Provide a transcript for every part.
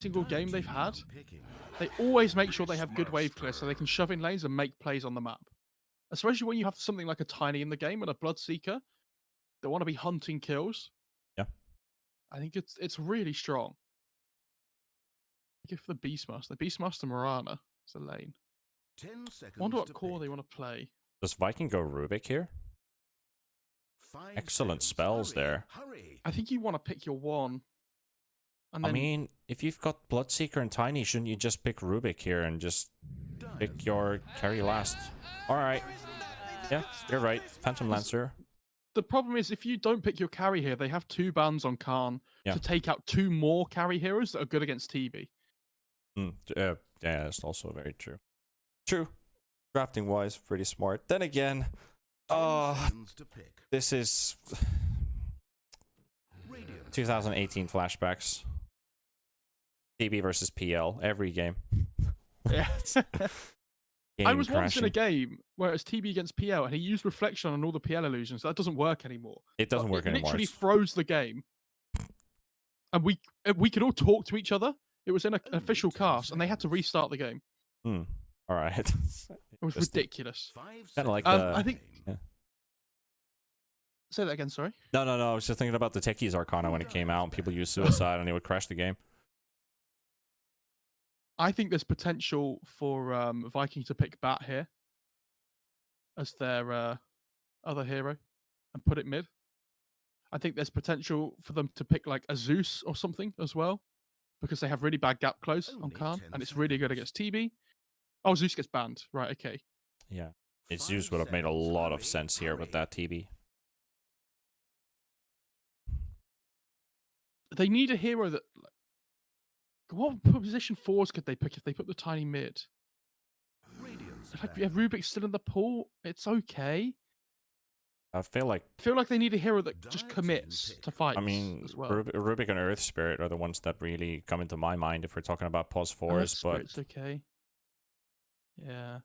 single game they've had, they always make sure they have good wave clear so they can shove in lanes and make plays on the map. Especially when you have something like a Tiny in the game and a Bloodseeker that want to be hunting kills. Yeah. I think it's really strong. Give the Beastmaster. Beastmaster Morana. It's a lane. 10 seconds. I wonder what core they want to play. Does Viking go Rubik here? Excellent spells there. Hurry. I think you want to pick your one. And I then, mean, if you've got Bloodseeker and Tiny, shouldn't you just pick Rubik here and just pick your carry last? Alright. Yeah, you're right. Phantom Lancer. the problem is if you don't pick your carry here, they have 2 bans on Khan to take out 2 more carry heroes that are good against TB. Yeah, that's also very true. True. Drafting wise, pretty smart. Then again, this is 2018 flashbacks. TB versus PL every game. Yeah. I was once in a crashing. game where it's TB against PL and he used reflection on all the PL illusions. That doesn't work anymore. It doesn't work It anymore. literally froze the game. And we could all talk to each other. It was in an official cast and they had to restart the game. All right. It was ridiculous. Kind of like I think. Yeah. Say that again, sorry. No. I was just thinking about the Techies Arcana when it came out and people used Suicide and it would crash the game. I think there's potential for Viking to pick Bat here as their other hero and put it mid. I think there's potential for them to pick like a Zeus or something as well because they have really bad gap close on Khan and it's really good against TB. Oh, Zeus gets banned. Right, okay. Yeah. Zeus would have made a lot of sense here with that TB. They need a hero that... What position 4s could they pick if they put the Tiny mid? Like, yeah, Rubik's still in the pool. It's okay. I feel like they need a hero that just commits to fights. I mean, as well. Rubik and Earth Spirit are the ones that really come into my mind if we're talking about pos 4s, but it's okay. Yeah.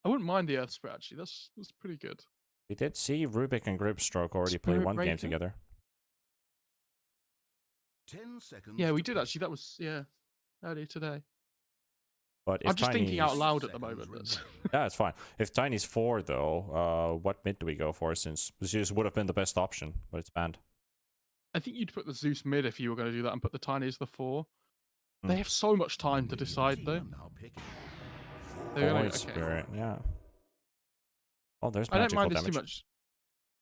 I wouldn't mind the Earth Spirit actually. That's pretty good. we did see Rubik and Gripstroke already play Spirit one game Breaker? together. 10 seconds. Yeah, we did actually. That was earlier today. But if I'm just thinking out Tiny's- loud at the moment. Yeah, it's fine. If Tiny's 4 though, what mid do we go for? Since Zeus would have been the best option, but it's banned. I think you'd put the Zeus mid if you were going to do that and put the Tiny as the 4. They have so much time to decide though. Void Spirit, yeah. Oh, there's I don't magical mind this damage. too much.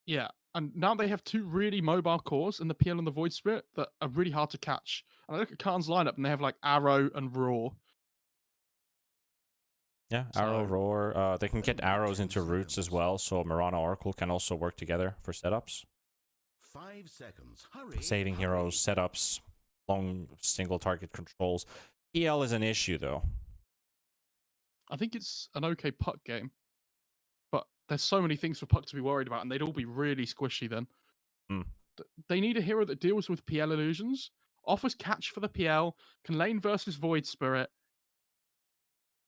Yeah, and now they have 2 really mobile cores in the PL and the Void Spirit that are really hard to catch. And I look at Khan's lineup and they have like Arrow and Roar. Yeah, Arrow, Roar. They can get arrows into roots as well, so Mirana Oracle can also work together for setups. 5 seconds. Hurry. Saving heroes, setups, long single target controls. PL is an issue though. I think it's an okay puck game. But there's so many things for puck to be worried about and they'd all be really squishy then. They need a hero that deals with PL illusions, offers catch for the PL, can lane versus Void Spirit,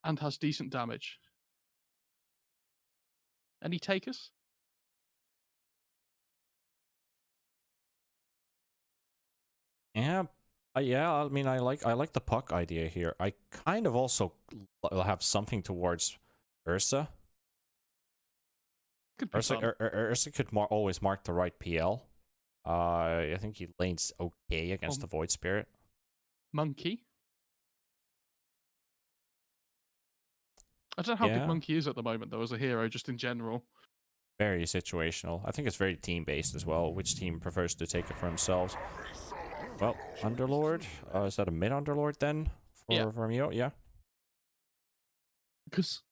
and has decent damage. Any takers? Yeah, I mean, I like the puck idea here. I kind of also have something towards Ursa. Ursa could always mark the right PL. I think he lanes okay against the Void Spirit. Monkey. I don't know how good Monkey is at the moment, though, as a hero, just in general. Very situational. I think it's very team-based as well, which team prefers to take it for themselves. Well, Underlord. Is that a mid-Underlord then? For Mio? Yeah. Because...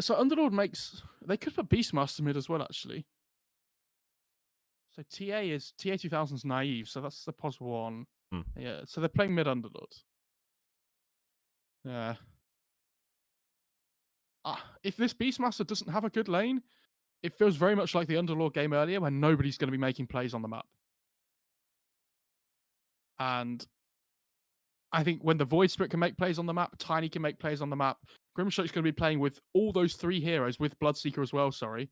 So Underlord makes... They could put Beastmaster mid as well, actually. So TA 2000's naive, so that's the possible one. Yeah, so they're playing mid Underlord. Yeah. If this Beastmaster doesn't have a good lane, it feels very much like the Underlord game earlier when nobody's going to be making plays on the map. And I think when the Void Spirit can make plays on the map, Tiny can make plays on the map, Grimstroke's going to be playing with all those 3 heroes, with Bloodseeker as well, sorry.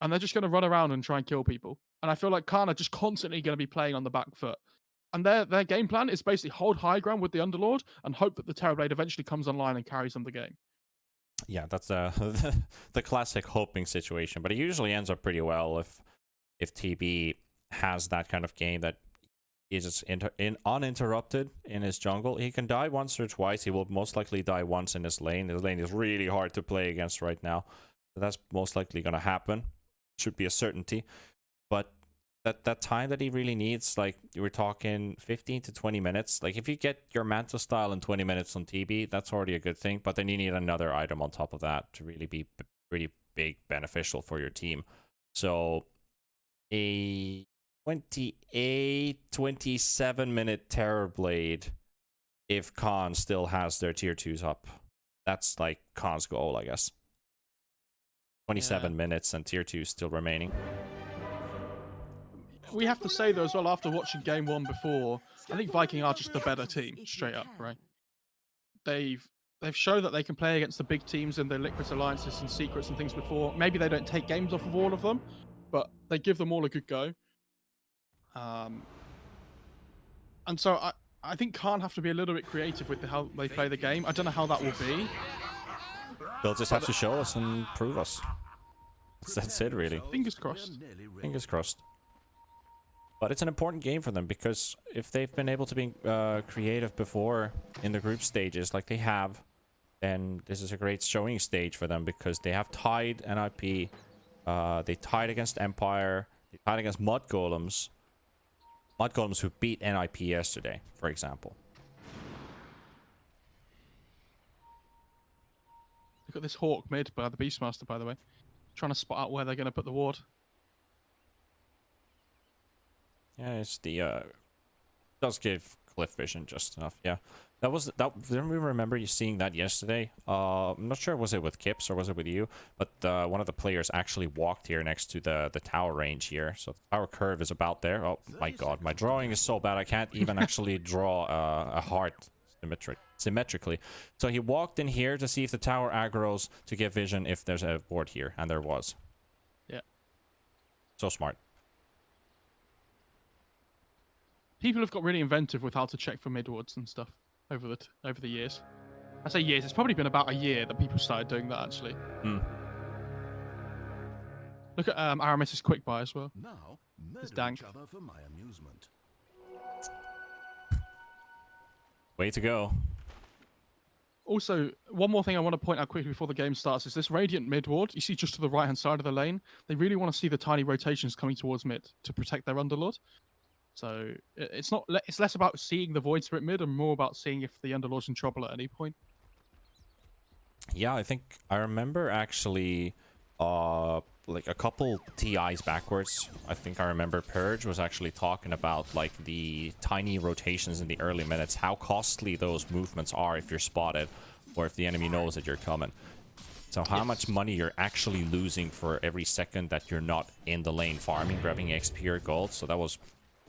And they're just going to run around and try and kill people. And I feel like Khan are just constantly going to be playing on the back foot. And their game plan is basically hold high ground with the Underlord and hope that the Terrorblade eventually comes online and carries them the game. Yeah, that's the classic hoping situation. But it usually ends up pretty well if TB has that kind of game that is uninterrupted in his jungle. He can die once or twice. He will most likely die once in his lane. His lane is really hard to play against right now. So that's most likely going to happen. Should be a certainty. But that time that he really needs, like you were talking 15 to 20 minutes. Like if you get your Manta style in 20 minutes on TB, that's already a good thing. But then you need another item on top of that to really be pretty big beneficial for your team. So a 27 minute Terrorblade if Khan still has their tier 2s up. That's like Khan's goal, I guess. 27 minutes and tier 2 still remaining. We have to say though as well, after watching game 1 before, I think Viking are just the better team, straight up, right? They've shown that they can play against the big teams in the Liquid Alliances and Secrets and things before. Maybe they don't take games off of all of them, but they give them all a good go. And so I think Khan have to be a little bit creative with how they play the game. I don't know how that will be. They'll just have to show us and prove us. That's it, really. Fingers crossed. Fingers crossed. But it's an important game for them because if they've been able to be creative before in the group stages like they have, then this is a great showing stage for them because they have tied NIP. They tied against Empire. They tied against Mud Golems. Mud Golems who beat NIP yesterday, for example. Look at this Hawk mid by the Beastmaster, by the way. Trying to spot out where they're going to put the ward. Yeah, it's the does give cliff vision just enough. Yeah, that was that. Didn't we remember you seeing that yesterday? I'm not sure was it with Kips or was it with you, but one of the players actually walked here next to the tower range here. So the tower curve is about there. Oh my god, my drawing is so bad I can't even actually draw a heart symmetrically. So he walked in here to see if the tower aggroes to get vision if there's a ward here, and there was. Yeah. So smart. People have got really inventive with how to check for mid wards and stuff over the years. I say years. It's probably been about a year that people started doing that actually. Look at Aramis's quick buy as well. Now, It's dank. each other for my amusement. Way to go. Also, one more thing I want to point out quickly before the game starts is this Radiant mid ward. You see just to the right-hand side of the lane. They really want to see the tiny rotations coming towards mid to protect their Underlord. So it's not. It's less about seeing the Void Spirit mid and more about seeing if the Underlord's in trouble at any point. Yeah, I think I remember actually, like a couple TIs backwards. I think I remember Purge was actually talking about like the tiny rotations in the early minutes, how costly those movements are if you're spotted, or if the enemy knows that you're coming. So how much money you're actually losing for every second that you're not in the lane farming, grabbing XP or gold. So that was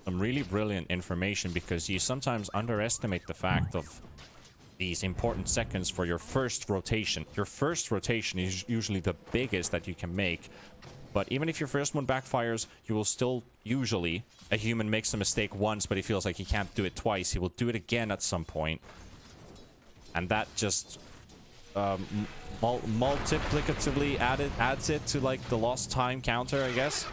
some really brilliant information because you sometimes underestimate the fact of these important seconds for your first rotation. Your first rotation is usually the biggest that you can make, but even if your first one backfires, you will still usually, a human makes a mistake once, but he feels like he can't do it twice. He will do it again at some point, and that just multiplicatively adds it to like the lost time counter, I guess.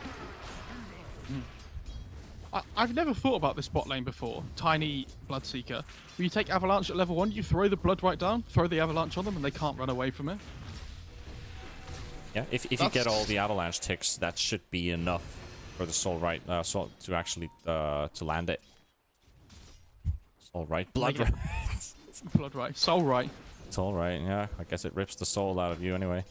I've never thought about this bot lane before. Tiny Bloodseeker. When you take Avalanche at level 1, you throw the Blood right down, throw the Avalanche on them, and they can't run away from it. Yeah, if you get all the Avalanche ticks, that should be enough for the Soul Right to actually to land it. Soul Right, Blood Right. Blood right, Soul right. Soul Right, yeah. I guess it rips the soul out of you anyway.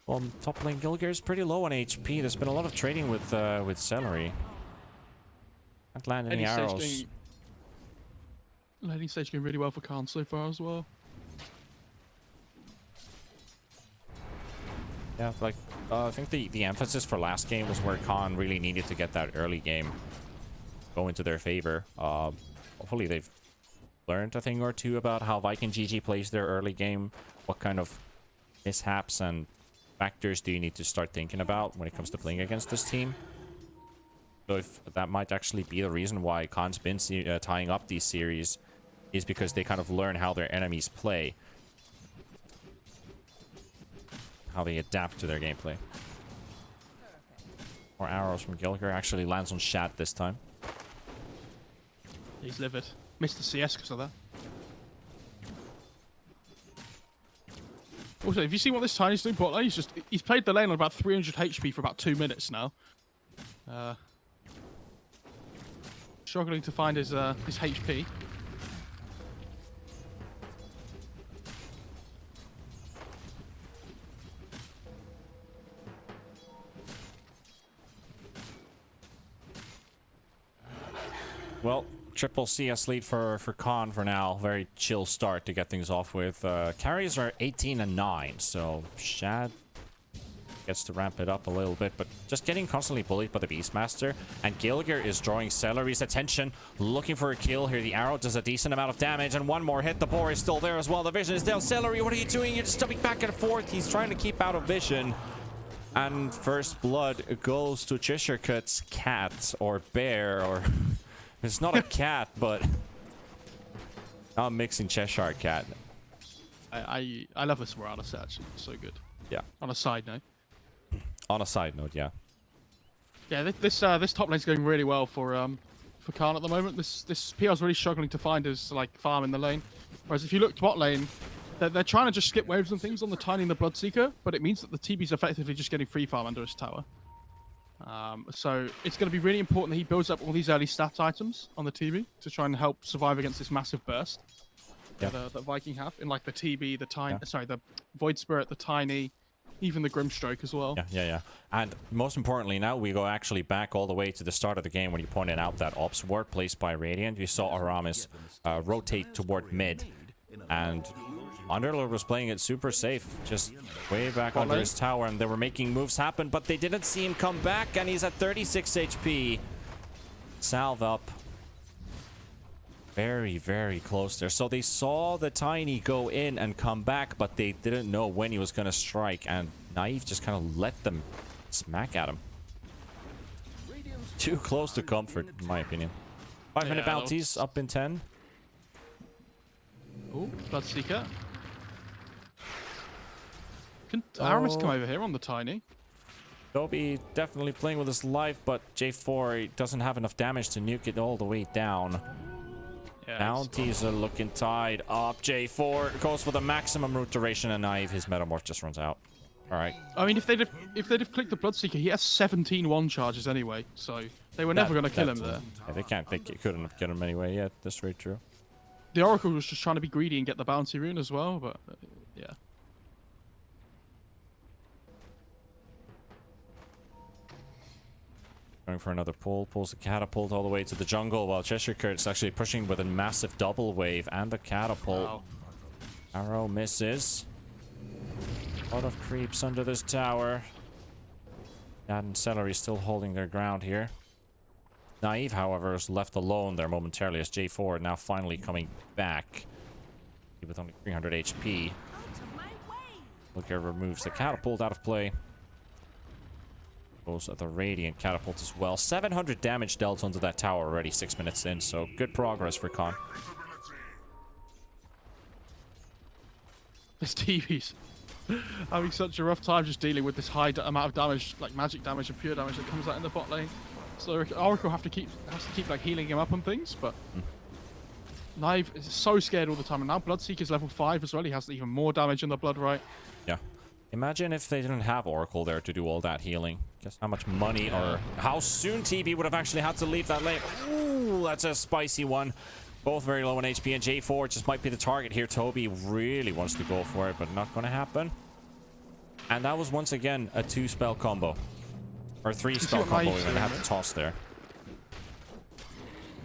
Well, top lane Gilgir is pretty low on HP. There's been a lot of trading with Celery. Can't land any arrows. Laning stage going really well for Khan so far as well. Yeah, like I think the emphasis for last game was where Khan really needed to get that early game go into their favor. Hopefully they've learned a thing or two about how Viking GG plays their early game. What kind of mishaps and factors do you need to start thinking about when it comes to playing against this team? So if that might actually be the reason why Khan's been tying up these series, is because they kind of learn how their enemies play. How they adapt to their gameplay. More arrows from Gilger. Actually lands on Shad this time. He's livid. Missed the CS because of that. Also, have you seen what this Tiny's doing bot lane? He's played the lane on about 300 HP for about 2 minutes now. Struggling to find his HP. Well, triple CS lead for Khan for now. Very chill start to get things off with. Carries are 18 and 9, so Shad gets to ramp it up a little bit, but just getting constantly bullied by the Beastmaster. And Gilger is drawing Celery's attention, looking for a kill here. The arrow does a decent amount of damage, and one more hit. The boar is still there as well. The vision is down. Celery, what are you doing? You're just jumping back and forth. He's trying to keep out of vision. And first blood goes to Cheshire Cut's cat or bear, or it's not a cat, but I'm mixing Cheshire Cat. I love this Morada set actually. It's so good. Yeah. On a side note. On a side note, yeah. Yeah, this top lane's going really well for Khan at the moment. This PR's really struggling to find his like farm in the lane. Whereas if you look bot lane, they're trying to just skip waves and things on the Tiny and the Bloodseeker, but it means that the TB's effectively just getting free farm under his tower. So it's going to be really important that he builds up all these early stat items on the TB to try and help survive against this massive burst that Viking have in like the TB, the Tiny, sorry, the Void Spirit, the Tiny, even the Grimstroke as well. Yeah. And most importantly, now we go actually back all the way to the start of the game when you pointed out that Ops ward placed by Radiant. We saw Aramis rotate toward mid, and Underlord was playing it super safe, just way back under his tower, and they were making moves happen, but they didn't see him come back, and he's at 36 HP. Salve up. Very, very close there. So they saw the Tiny go in and come back, but they didn't know when he was going to strike, and Naive just kind of let them smack at him. Too close to comfort, in my opinion. 5-minute bounties up in 10. Oh, Bloodseeker. Can Aramis come over here on the Tiny? Toby definitely playing with his life, but J4 doesn't have enough damage to nuke it all the way down. Yeah, Bounties are looking tied up. J4 goes for the maximum root duration, and Naive, his metamorph just runs out. All right. I mean, if they'd have clicked the Bloodseeker, he has 17 one charges anyway, so they were never going to kill him there. Yeah, they couldn't have killed him anyway. Yeah, that's very true. The Oracle was just trying to be greedy and get the bounty rune as well, but yeah. Going for another pull, pulls the catapult all the way to the jungle, while Cheshire Curt's actually pushing with a massive double wave and the catapult. Wow. Arrow misses. A lot of creeps under this tower. Dad and Celery still holding their ground here. Naive, however, is left alone there momentarily as J4 now finally coming back. With only 300 HP. Looker removes the catapult out of play. Goes at the Radiant catapult as well. 700 damage dealt onto that tower already 6 minutes in, so good progress for Khan. This TV's having such a rough time just dealing with this high amount of damage, like magic damage and pure damage that comes out in the bot lane. So Oracle has to keep like healing him up and things, but Naive is so scared all the time, and now Bloodseeker's level 5 as well. He has even more damage in the blood, right? Yeah. Imagine if they didn't have Oracle there to do all that healing. Guess how much money or how soon TB would have actually had to leave that lane. Ooh, that's a spicy one. Both very low on HP, and J4 just might be the target here. Toby really wants to go for it, but not going to happen. And that was once again a 2-spell combo. Or 3-spell combo, we're going to have to toss there.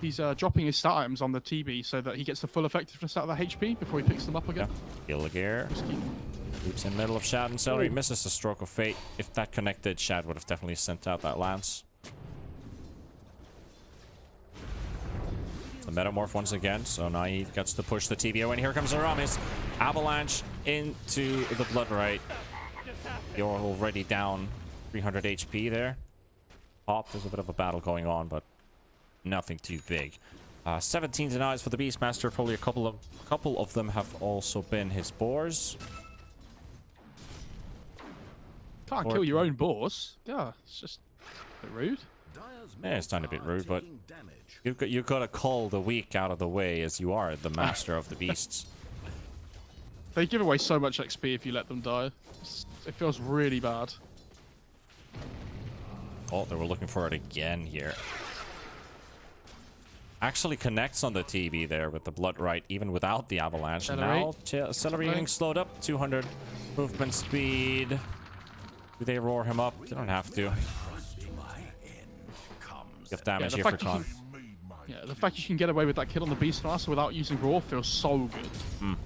He's dropping his stat items on the TB so that he gets the full effectiveness out of the HP before he picks them up again. Gilger keeps in the middle of Shad and Celery. Misses the stroke of fate. If that connected, Shad would have definitely sent out that lance. The metamorph once again, so Naive gets to push the TBO, and here comes Aramis. Avalanche into the Blood Right. You're already down 300 HP there. top, there's a bit of a battle going on, but nothing too big. 17 denies for the Beastmaster. Probably a couple of them have also been his boars. Can't kill your own boars. Yeah, it's just a bit rude. Yeah, it's kind of a bit rude, but you've got to call the weak out of the way, as you are the master of the beasts. They give away so much XP if you let them die. It feels really bad. Oh, they were looking for it again here. Actually connects on the TB there with the blood right, even without the avalanche. And now accelerating slowed up, 200 movement speed. Do they roar him up? They don't have to. Give damage here for Khan. Yeah, the fact you can get away with that kill on the Beastmaster without using roar feels so good. Mm.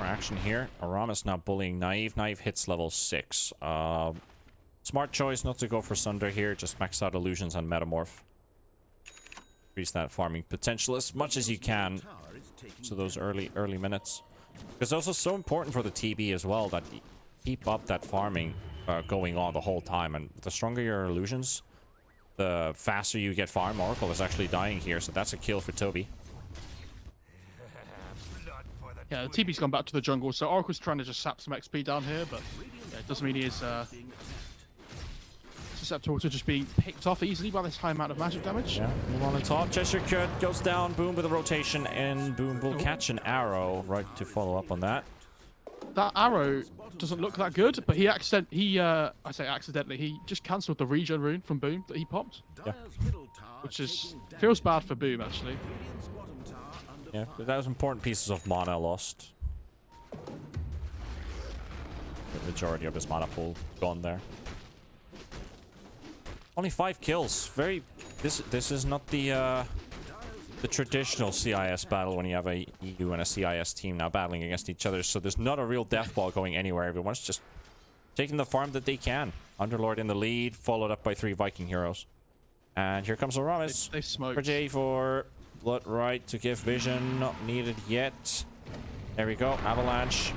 Action here. Aramis now bullying Naive. Naive hits level 6. Smart choice not to go for Sunder here. Just max out illusions on Metamorph. Increase that farming potential as much as you can. So those early minutes. It's also so important for the TB as well that you keep up that farming going on the whole time. And the stronger your illusions, the faster you get farm. Oracle is actually dying here, so that's a kill for Toby. Yeah, the TB's gone back to the jungle, so Oracle's trying to just sap some XP down here, but yeah, it doesn't mean he is susceptible to just being picked off easily by this high amount of magic damage. Yeah, move on the top. Cheshire Cut goes down. Boom with a rotation, and Boom will catch an arrow right to follow up on that. That arrow doesn't look that good, but I say accidentally, he just cancelled the regen rune from Boom that he popped. Yeah. Which feels bad for Boom, actually. Yeah, that was important pieces of mana lost. The majority of his mana pool gone there. Only 5 kills. This is not the traditional CIS battle when you have a EU and a CIS team now battling against each other. So there's not a real death ball going anywhere. Everyone's just taking the farm that they can. Underlord in the lead, followed up by 3 Viking heroes. And here comes Aramis. They smoked. For J4. Blood right to give vision, not needed yet. There we go, avalanche.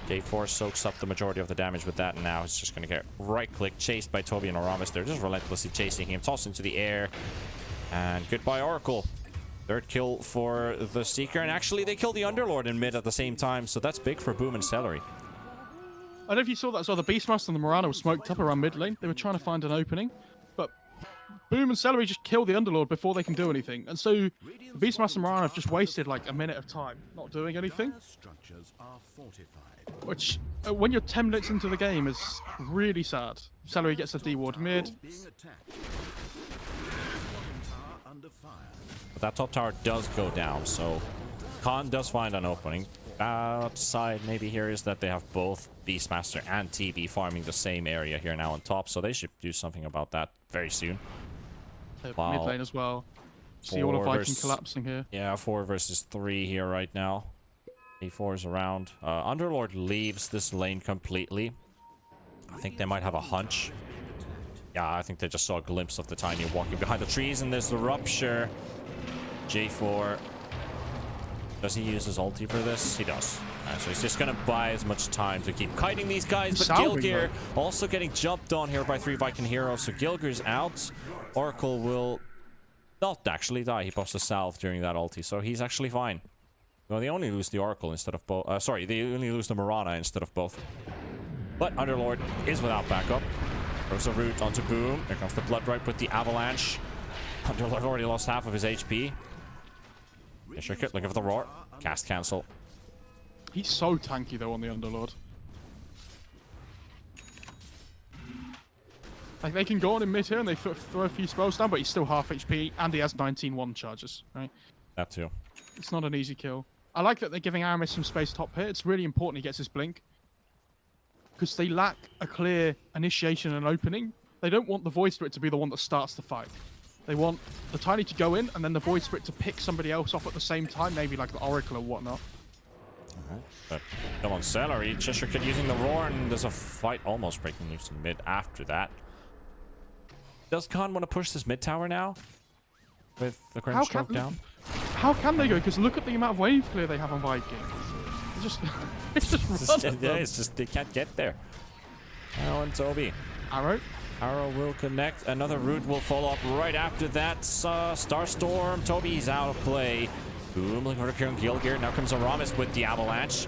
J4 soaks up the majority of the damage with that, and now it's just going to get right-click, chased by Toby and Aramis. They're just relentlessly chasing him, tossed into the air. And goodbye, Oracle. 3rd kill for the Seeker, and actually they killed the Underlord in mid at the same time, so that's big for Boom and Celery. I don't know if you saw that as well. The Beastmaster and the Morana were smoked up around mid lane. They were trying to find an opening, but Boom and Celery just kill the Underlord before they can do anything. And so the Beastmaster and Morana have just wasted like a minute of time not doing anything. Which, when you're 10 minutes into the game, is really sad. Celery gets a D-ward mid. But that top tower does go down, so Khan does find an opening. Outside maybe here is that they have both Beastmaster and TB farming the same area here now on top, so they should do something about that very soon. Mid lane as well. See all of Viking collapsing here. Yeah, 4 versus 3 here right now. A4 is around. Underlord leaves this lane completely. I think they might have a hunch. Yeah, I think they just saw a glimpse of the Tiny walking behind the trees, and there's the Rupture. J4. Does he use his ulti for this? He does. So he's just going to buy as much time to keep kiting these guys. But Gilgir also getting jumped on here by 3 Viking heroes. So Gilgir's out. Oracle will not actually die. He pops a salve during that ulti. So he's actually fine. Well, they only lose the Oracle instead of both. Sorry, they only lose the Morana instead of both. But Underlord is without backup. Throws a root onto Boom. Here comes the Blood Right with the Avalanche. Underlord already lost half of his HP. Shirkut looking for the roar. Cast cancel. He's so tanky though on the Underlord. Like they can go on in mid here and they throw a few spells down, but he's still half HP and he has 19 1 charges, right? That too. It's not an easy kill. I like that they're giving Aramis some space top here. It's really important he gets his blink. Because they lack a clear initiation and opening. They don't want the Void Spirit to be the one that starts the fight. They want the Tiny to go in and then the Void Spirit to pick somebody else off at the same time, maybe like the Oracle or whatnot. But come on, Celery. Cheshire Kid using the roar, and there's a fight almost breaking loose in mid after that. Does Khan want to push this mid tower now? With the Grim Stroke down? how can they go? Because look at the amount of wave clear they have on Viking. It's just Yeah, it's just they can't get there. Arrow and Toby. Arrow. Arrow will connect. Another root will follow up right after that. Starstorm. Toby's out of play. Boom, looking for the Kieran Gilgear. Now comes Aramis with the avalanche.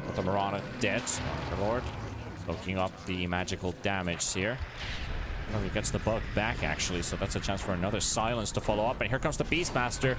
With the Marana dead. Lord. Soaking up the magical damage here. Oh, he gets the bug back, actually, so that's a chance for another silence to follow up. And here comes the Beastmaster,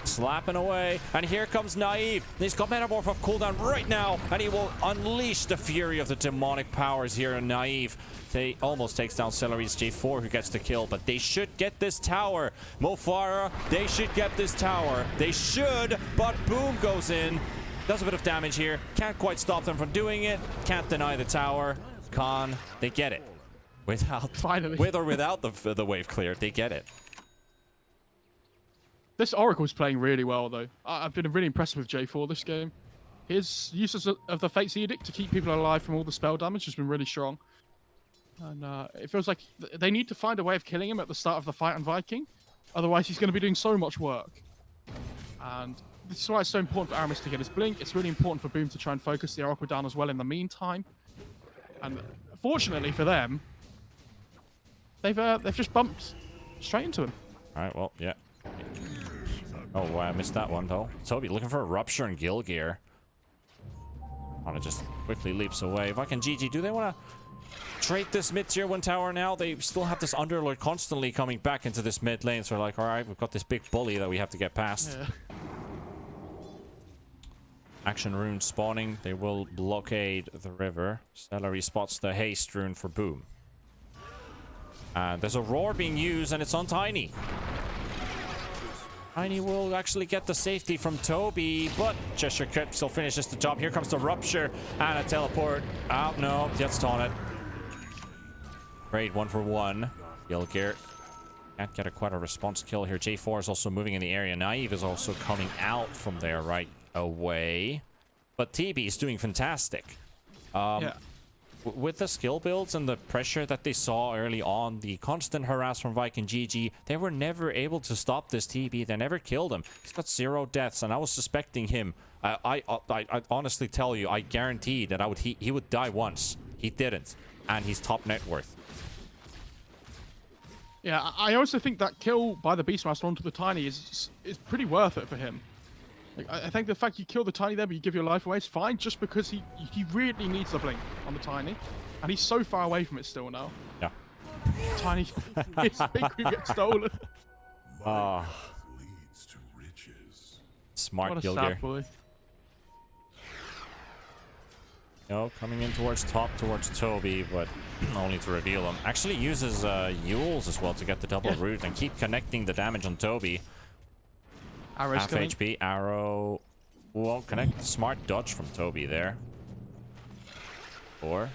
slapping away. And here comes Naive. He's got Metamorph off cooldown right now, and he will unleash the fury of the demonic powers here in Naive. They almost takes down Celery's J4, who gets the kill, but they should get this tower. MoFarah, they should get this tower. They should, but Boom goes in. Does a bit of damage here. Can't quite stop them from doing it. Can't deny the tower. Khan, they get it. Finally. With or without the wave clear, they get it. This Oracle's playing really well, though. I've been really impressed with J4 this game. His uses of the Fate's Edict to keep people alive from all the spell damage has been really strong. And it feels like they need to find a way of killing him at the start of the fight on Viking. Otherwise, he's going to be doing so much work. And this is why it's so important for Aramis to get his blink. It's really important for Boom to try and focus the Oracle down as well in the meantime. And fortunately for them, they've just bumped straight into him. All right, well, yeah. Oh, I missed that one, though. Toby looking for a Rupture and Gilgear. Anna just quickly leaps away. Viking GG, do they want to trade this mid-tier 1 tower now? They still have this Underlord constantly coming back into this mid lane, so they're like, all right, we've got this big bully that we have to get past. Yeah. Action rune spawning. They will blockade the river. Celery spots the haste rune for Boom. And there's a roar being used, and it's on Tiny. Tiny will actually get the safety from Toby, but Cheshire Crypt still finishes the job. Here comes the Rupture and a teleport. Oh, no, gets taunted. Great, 1 for 1. Gilgear can't get quite a response kill here. J4 is also moving in the area. Naive is also coming out from there right away. But TB is doing fantastic. Yeah. With the skill builds and the pressure that they saw early on, the constant harass from Viking GG, they were never able to stop this TB. They never killed him. He's got 0 deaths, and I was suspecting him. I honestly tell you, I guaranteed that he would die once. He didn't, and he's top net worth. Yeah, I also think that kill by the Beastmaster onto the Tiny is pretty worth it for him. Like, I think the fact you kill the Tiny there but you give your life away is fine, just because he really needs the blink on the Tiny. And he's so far away from it still now. Yeah. Tiny, his big creep gets stolen. Leads to riches. Smart What a Gilgear. sad boy. No, coming in towards top, towards Toby, but only to reveal him. Actually uses Yules as well to get the double root and keep connecting the damage on Toby. Arrow's Half coming. HP, Arrow won't connect. Smart dodge from Toby there. 4.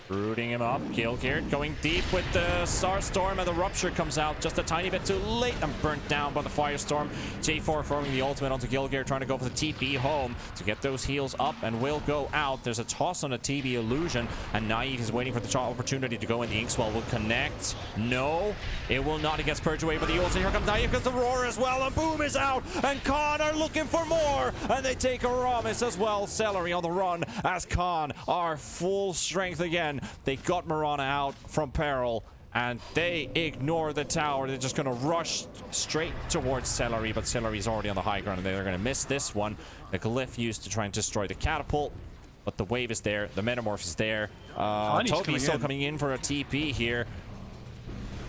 Rooting him up. Gilgear going deep with the Starstorm, and the Rupture comes out just a tiny bit too late and burnt down by the Firestorm. J4 throwing the ultimate onto Gilgear, trying to go for the TP home to get those heals up, and will go out. There's a toss on a TB illusion, and Naive is waiting for the opportunity to go in. The Inkswell will connect. No, it will not. It gets purged away by the ult. Here comes Naive, gets the roar as well, and Boom is out, and Khan are looking for more, and they take Aramis as well. Celery on the run as Khan are full strength again. They got Marana out from peril, and they ignore the tower. They're just going to rush straight towards Celery, but Celery's already on the high ground, and they're going to miss this one. The glyph used to try and destroy the catapult, but the wave is there. The Metamorph is there. Toby's still coming in for a TP here.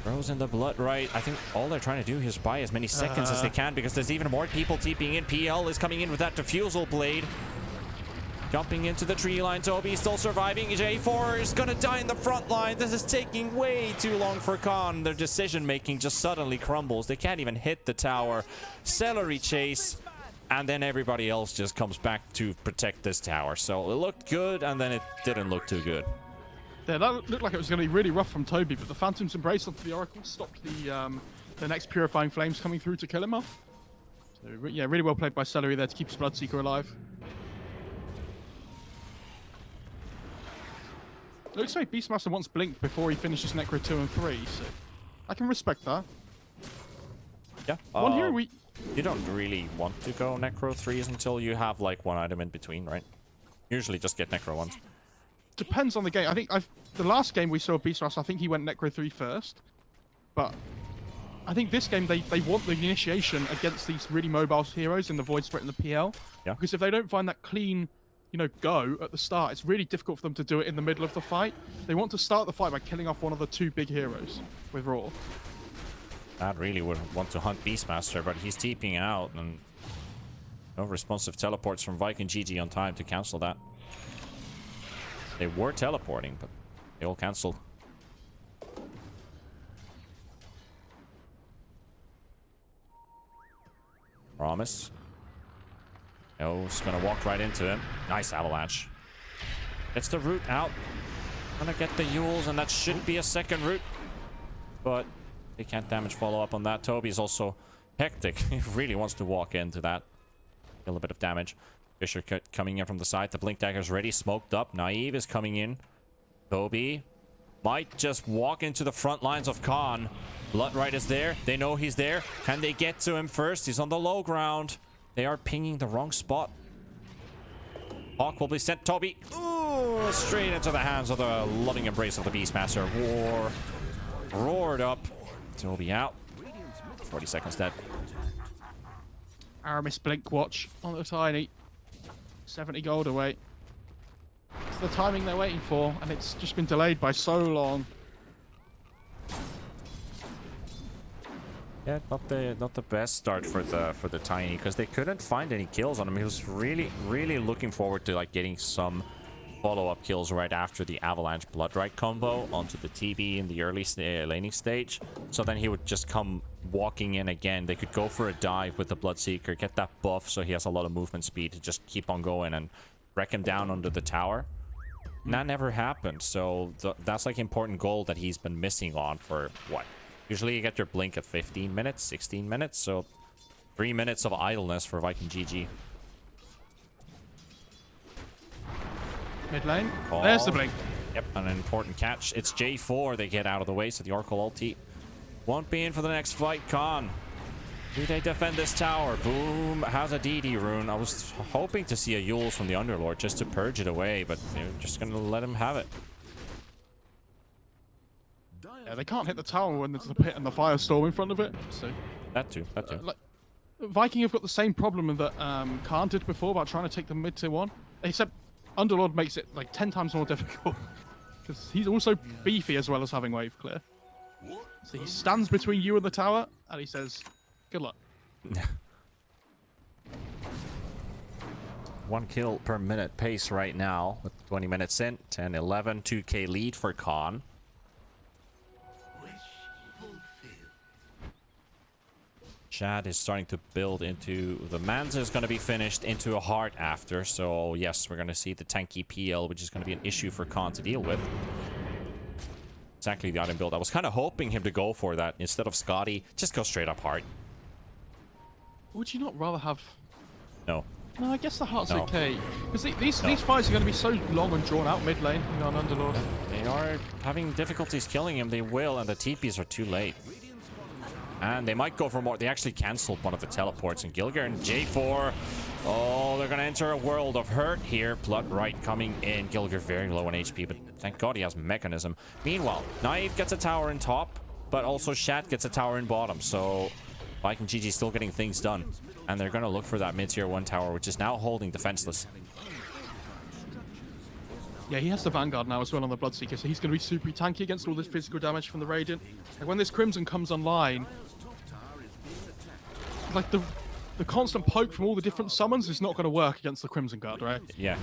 Throws in the blood right. I think all they're trying to do is buy as many seconds as they can, because there's even more people TPing in. PL is coming in with that Diffusal Blade. Jumping into the tree line. Toby still surviving. J4 is gonna die in the front line. This is taking way too long for Khan. Their decision making just suddenly crumbles. They can't even hit the tower. Celery chase, and then everybody else just comes back to protect this tower. So it looked good, and then it didn't look too good. Yeah, that looked like it was going to be really rough from Toby, but the Phantom's Embrace onto the Oracle stopped the next Purifying Flames coming through to kill him off. So yeah, really well played by Celery there to keep his Bloodseeker alive. Looks like Beastmaster wants Blink before he finishes Necro 2 and 3, so I can respect that. Yeah. One hero You don't really want to go Necro 3s until you have like one item in between, right? Usually just get Necro 1s. Depends on the game. I think the last game we saw Beastmaster, I think he went Necro 3 first. But I think this game, they want the initiation against these really mobile heroes in the Void Spirit and the PL. Yeah. Because if they don't find that clean, you know, go at the start, it's really difficult for them to do it in the middle of the fight. They want to start the fight by killing off one of the two big heroes with Raw. Dad really would want to hunt Beastmaster, but he's TPing out, and no responsive teleports from Vikin GG on time to cancel that. They were teleporting, but they all cancelled. Promise. No, he's gonna walk right into him. Nice avalanche. Gets the root out. Gonna get the Yules, and that should be a second root. But they can't damage follow up on that. Toby's also hectic. He really wants to walk into that. Kill a bit of damage. Fisher coming in from the side. The Blink Dagger's ready. Smoked up. Naive is coming in. Toby might just walk into the front lines of Khan. Bloodright is there. They know he's there. Can they get to him first? He's on the low ground. They are pinging the wrong spot. Hawk will be sent. Toby. Ooh, straight into the hands of the loving embrace of the Beastmaster. Roared up. Toby out. 40 seconds dead. Aramis Blink Watch on the Tiny. 70 gold away. It's the timing they're waiting for, and it's just been delayed by so long. Yeah, not the best start for the Tiny, because they couldn't find any kills on him. He was really looking forward to like getting some follow-up kills right after the Avalanche Bloodright combo onto the TB in the early laning stage. So then he would just come walking in again. They could go for a dive with the Bloodseeker, get that buff so he has a lot of movement speed to just keep on going and wreck him down under the tower. And that never happened. So that's like important goal that he's been missing on for what? Usually you get your blink at 15 minutes, 16 minutes. So 3 minutes of idleness for Viking GG. Mid lane. Call. There's the blink. Yep, an important catch. It's J4. They get out of the way, so the Oracle ulti won't be in for the next fight. Khan. Do they defend this tower? Boom. Has a DD rune. I was hoping to see a Yules from the Underlord just to purge it away, but they're just going to let him have it. Yeah, they can't hit the tower when there's the pit and the firestorm in front of it. So That too. like, Viking have got the same problem that Khan did before about trying to take the mid tier 1, except Underlord makes it like 10 times more difficult because he's also beefy as well as having wave clear. So he stands between you and the tower and he says, good luck. 1 kill per minute pace right now with 20 minutes in. 10, 11, 2k lead for Khan. Chad is starting to build into the Manza is going to be finished into a heart after. So yes, we're going to see the tanky PL, which is going to be an issue for Khan to deal with. Exactly the item build. I was kind of hoping him to go for that instead of Scotty. Just go straight up heart. Would you not rather have... No. No, I guess the heart's No. okay. Because these fights are going to be so long and drawn out mid lane, you know, on Underlord. They are having difficulties killing him. They will, and the TPs are too late. And they might go for more. They actually cancelled one of the teleports in Gilgir and J4. Oh, they're going to enter a world of hurt here. Bloodright coming in. Gilgir very low on HP, but thank God he has Mechanism. Meanwhile, Naive gets a tower in top, but also Shat gets a tower in bottom. So Viking GG still getting things done. And they're going to look for that mid-tier 1 tower, which is now holding defenseless. Yeah, he has the Vanguard now as well on the Bloodseeker, so he's going to be super tanky against all this physical damage from the Radiant. Like when this Crimson comes online, like the constant poke from all the different summons is not going to work against the Crimson Guard, right? Yeah.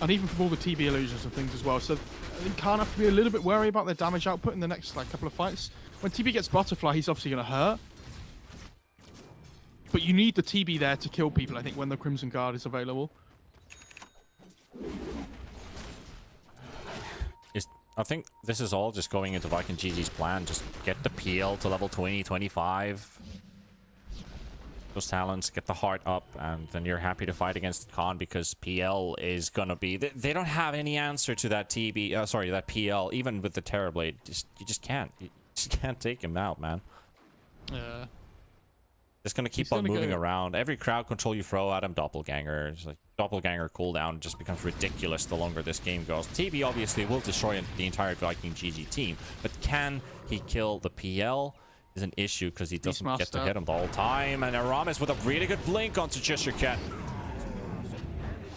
And even from all the TB illusions and things as well. So I think Khan have to be a little bit wary about their damage output in the next like couple of fights. When TB gets Butterfly, he's obviously going to hurt. But you need the TB there to kill people, I think, when the Crimson Guard is available. I think this is all just going into Viking GG's plan. Just get the PL to level 20, 25. Those talents, get the heart up, and then you're happy to fight against Khan because PL is gonna be... They don't have any answer to that TB... sorry, that PL. Even with the Terrorblade, you just can't. You just can't take him out, man. Yeah. Just gonna keep He's on gonna moving go- around. Every crowd control you throw at him, doppelganger. It's like doppelganger cooldown just becomes ridiculous the longer this game goes. TB obviously will destroy the entire Viking GG team, but can he kill the PL is an issue because he doesn't get to hit him the whole time. And Aramis with a really good blink onto Cheshire Cat.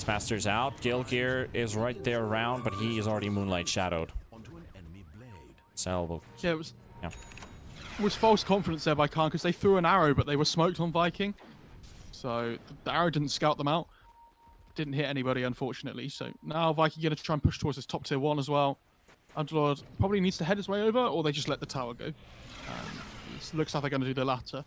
Master's out. Gilgear is right there around, but he is already Moonlight Shadowed. So, Yeah, it was yeah. was false confidence there by Khan because they threw an arrow, but they were smoked on Viking. So the arrow didn't scout them out. Didn't hit anybody, unfortunately. So now Viking going to try and push towards this top tier 1 as well. Underlord probably needs to head his way over, or they just let the tower go. It looks like they're going to do the latter.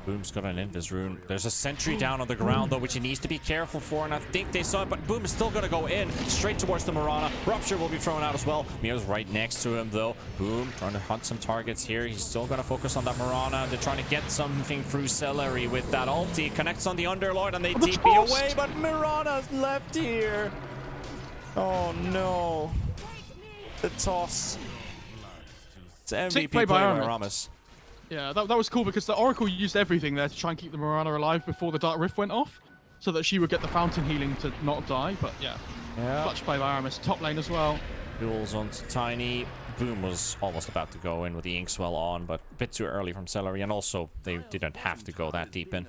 Boom's got an invis rune. There's a sentry down on the ground, though, which he needs to be careful for, and I think they saw it, but Boom is still going to go in, straight towards the Mirana. Rupture will be thrown out as well. Mio's right next to him, though. Boom trying to hunt some targets here. He's still going to focus on that Mirana. They're trying to get something through Celery with that ulti. Connects on the Underlord, and they TP away, but Mirana's left here. Oh, no. The toss. It's MVP play by Aramis. Yeah, that was cool because the Oracle used everything there to try and keep the Mirana alive before the Dark Rift went off, so that she would get the fountain healing to not die. But yeah, clutch play by Aramis. Top lane as well. Duels onto Tiny. Boom was almost about to go in with the Inkswell on, but a bit too early from Celery, and also they didn't have to go that deep in.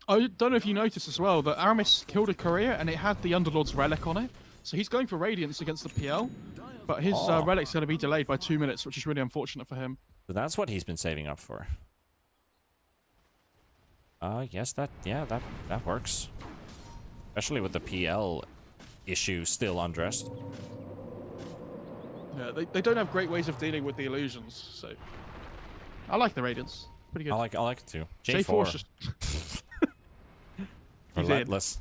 I don't know if you noticed as well that Aramis killed a courier and it had the Underlord's relic on it, so he's going for Radiance against the PL, but his relic's going to be delayed by 2 minutes, which is really unfortunate for him. So that's what he's been saving up for. Yes, that works. Especially with the PL issue still undressed. Yeah, they don't have great ways of dealing with the illusions, so I like the Radiance. Pretty good. I like it too. J4's just relentless.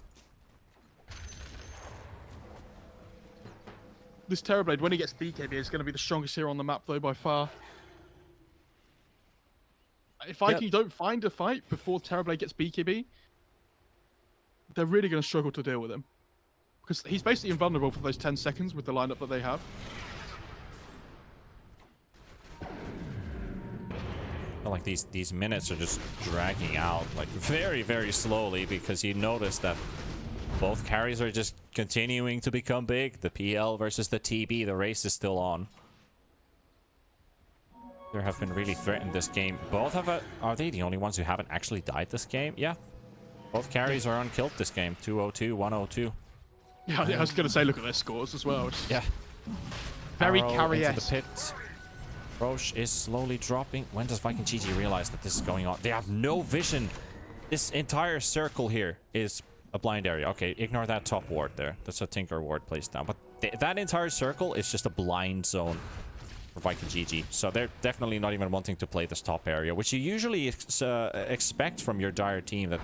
This Terrorblade, when he gets BKB, is going to be the strongest hero on the map, though, by far. If Viking don't find a fight before Terrorblade gets BKB, they're really going to struggle to deal with him. Because he's basically invulnerable for those 10 seconds with the lineup that they have. I feel like these minutes are just dragging out, like, very, very slowly, because you notice that both carries are just continuing to become big. The PL versus the TB, the race is still on. There have been really threatened this game. Both have are they the only ones who haven't actually died this game? Yeah. Both carries are unkilled this game. 202, 102. Yeah, I was going to say, look at their scores as well. Yeah. Very Arrow carry-esque. into the pit. Roche is slowly dropping. When does Viking GG realize that this is going on? They have no vision. This entire circle here is a blind area. Okay, ignore that top ward there. That's a Tinker ward placed down. But that entire circle is just a blind zone for Viking GG. So they're definitely not even wanting to play this top area, which you usually expect from your dire team, that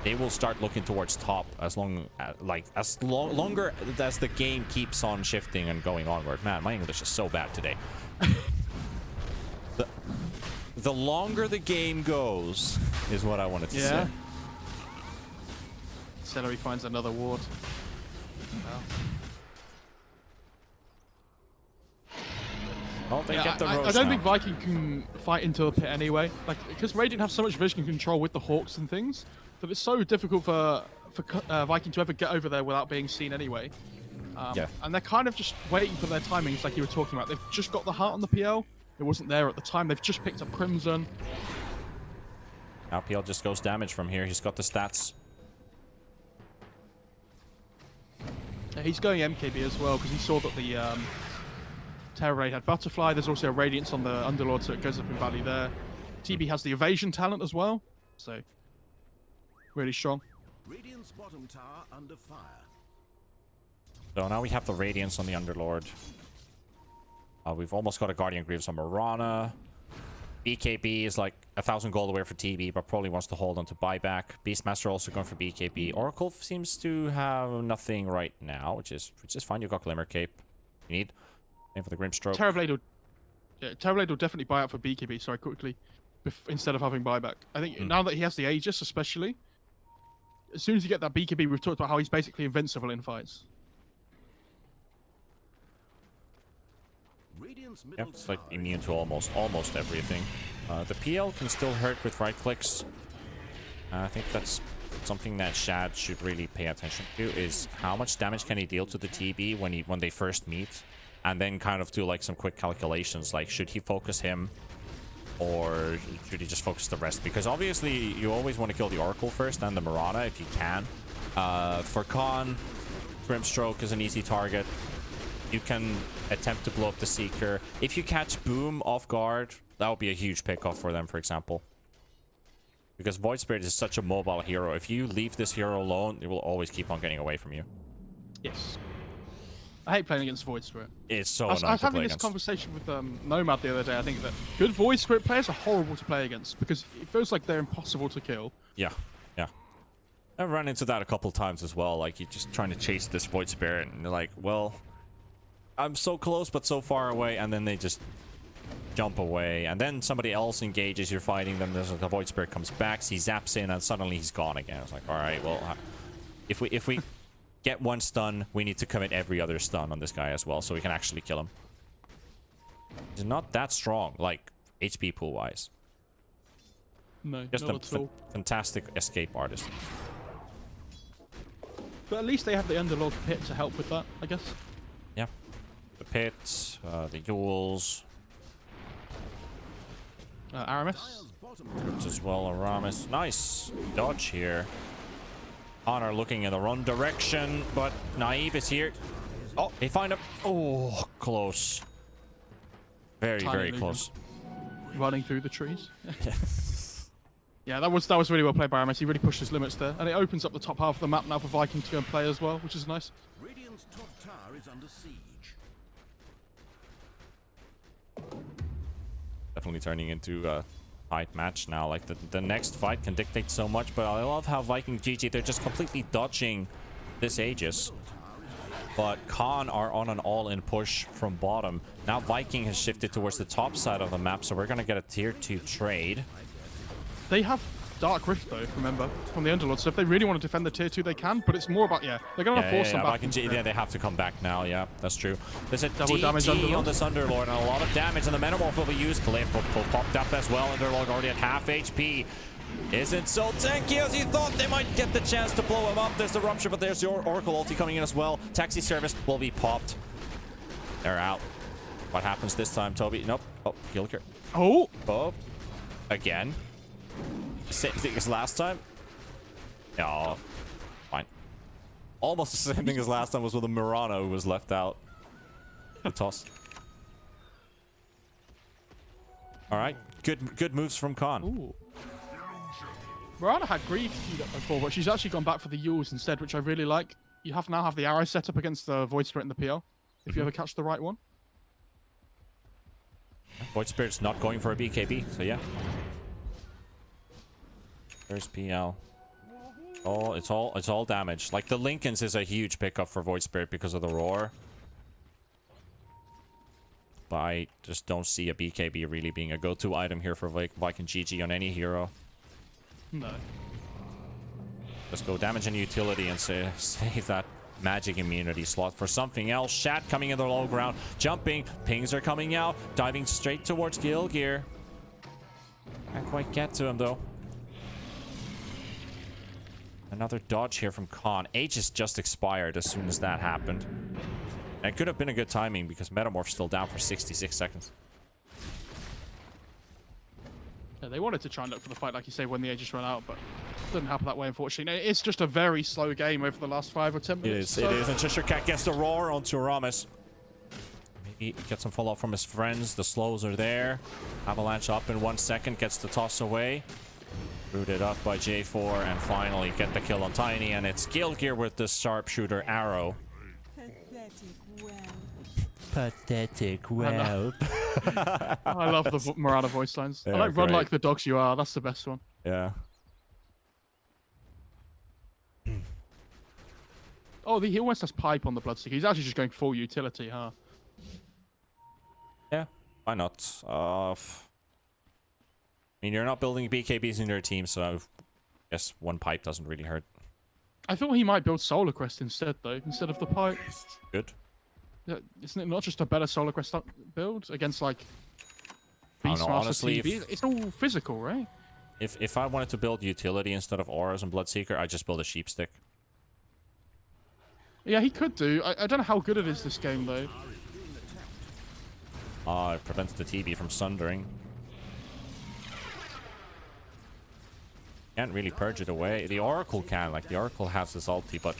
they will start looking towards top as longer as the game keeps on shifting and going onward. Man, my English is so bad today. The longer the game goes is what I wanted to say. Celery finds another ward. Well, they get the I roast don't now. think Viking can fight into the pit anyway. Like, because Radiant have so much vision and control with the Hawks and things, that it's so difficult for Viking to ever get over there without being seen anyway. And they're kind of just waiting for their timings, like you were talking about. They've just got the heart on the PL. It wasn't there at the time. They've just picked up Crimson. Now PL just goes damage from here. He's got the stats. Yeah, he's going MKB as well, because he saw that the Terror Raid had Butterfly. There's also a Radiance on the Underlord, so it goes up in value there. TB has the Evasion talent as well, so really strong. Radiant's bottom tower under fire. So now we have the Radiance on the Underlord. We've almost got a Guardian Greaves on Mirana. BKB is like 1,000 gold away for TB, but probably wants to hold on to buyback. Beastmaster also going for BKB. Oracle seems to have nothing right now, which is fine. You got Glimmer Cape. You need. Aim for the Grimstroke. Terrorblade will definitely buy out for BKB, sorry, quickly, instead of having buyback. I think now that he has the Aegis, especially, as soon as you get that BKB, we've talked about how he's basically invincible in fights. Yeah, it's like immune to almost everything. The PL can still hurt with right clicks. I think that's something that Shad should really pay attention to, is how much damage can he deal to the TB when they first meet, and then kind of do like some quick calculations, like should he focus him or should he just focus the rest? Because obviously you always want to kill the Oracle first and the Mirana if you can. For Khan, Grimstroke is an easy target. You can attempt to blow up the Seeker. If you catch Boom off guard, that would be a huge pickoff for them, for example. Because Void Spirit is such a mobile hero. If you leave this hero alone, it will always keep on getting away from you. Yes. I hate playing against Void Spirit. It's so I was having this against. conversation with Nomad the other day. I think that good Void Spirit players are horrible to play against because it feels like they're impossible to kill. Yeah, yeah. I've run into that a couple times as well. Like, you're just trying to chase this Void Spirit, and you're like, well, I'm so close but so far away, and then they just jump away, and then somebody else engages, you're fighting them, the Void Spirit comes back, he zaps in, and suddenly he's gone again. It's like, alright, well, if we get one stun, we need to commit every other stun on this guy as well, so we can actually kill him. He's not that strong, like, HP pool-wise. No, just not at all. Fantastic escape artist. But at least they have the Underlord pit to help with that, I guess. Yeah. The pit, the Yules. Aramis. As well, Aramis. Nice dodge here. Honor looking in the wrong direction, but Naive is here. Oh, they find him. Oh, close. Very, Tiny very illusion. close. Running through the trees. Yes. Yeah, that was really well played by Aramis. He really pushed his limits there, and it opens up the top half of the map now for Viking to go and play as well, which is nice. Radiant's top tower is under siege. Definitely turning into a fight match now. Like, the next fight can dictate so much, but I love how Viking GG, they're just completely dodging this Aegis. But Khan are on an all-in push from bottom. Now Viking has shifted towards the top side of the map, so we're gonna get a tier 2 trade. They have Dark Rift though, remember, from the Underlord, so if they really want to defend the tier 2 they can, but it's more about, they're gonna force them back. Yeah, they have to come back now. Yeah, that's true. There's a Double damage DT on Underlord. this Underlord, and a lot of damage, and the Metamorph will be used. Glyph will popped up as well. Underlord already at half HP. Isn't so tanky as you thought. They might get the chance to blow him up. There's the Rupture, but there's your Oracle ulti coming in as well. Taxi service will be popped. They're out. What happens this time, Toby? Nope. Oh, Gilker. Oh! Oh. Again. Same thing as last time. Oh, fine. Almost the same thing as last time was with the Mirana who was left out. The toss. All right, good moves from Khan. Ooh. Mirana had Grief queued up before, but she's actually gone back for the Yules instead, which I really like. You now have the arrow set up against the Void Spirit and the PL, if you ever catch the right one. Void Spirit's not going for a BKB, so yeah. There's PL. Oh, it's all damage. Like, the Lincolns is a huge pickup for Void Spirit because of the roar. But I just don't see a BKB really being a go-to item here for Viking GG on any hero. No. Let's go damage and utility and save that magic immunity slot for something else. Shat coming in the low ground, jumping, pings are coming out, diving straight towards Gilgear. Can't quite get to him though. Another dodge here from Khan. Aegis just expired as soon as that happened. And it could have been a good timing because Metamorph's still down for 66 seconds. Yeah, they wanted to try and look for the fight, like you say, when the Aegis run out, but it didn't happen that way, unfortunately. It's just a very slow game over the last 5 or 10 minutes. It is. And Cheshire Cat gets the roar onto Aramis. Maybe get some follow-up from his friends. The slows are there. Avalanche up in 1 second, gets the toss away. Rooted up by J4, and finally get the kill on Tiny, and it's Gilgear with the sharpshooter arrow. Pathetic whelp. I love the Mirana voice lines. They I like are Run great. Like the Dogs You Are. That's the best one. Yeah. Oh, he almost has Pipe on the Bloodseeker. He's actually just going full utility, huh? Yeah. Why not? I mean, you're not building BKBs in your team, so I guess one pipe doesn't really hurt. I thought he might build Solar Crest instead, though, instead of the Pipe. Good. Yeah, isn't it not just a better Solar Crest build against, like, I don't know, Beastmaster honestly, TV? It's all physical, right? If I wanted to build utility instead of auras and Bloodseeker, I'd just build a sheep stick. Yeah, he could do. I don't know how good it is this game, though. It prevents the TB from sundering. Can't really purge it away. The Oracle can. Like, the Oracle has his ulti, but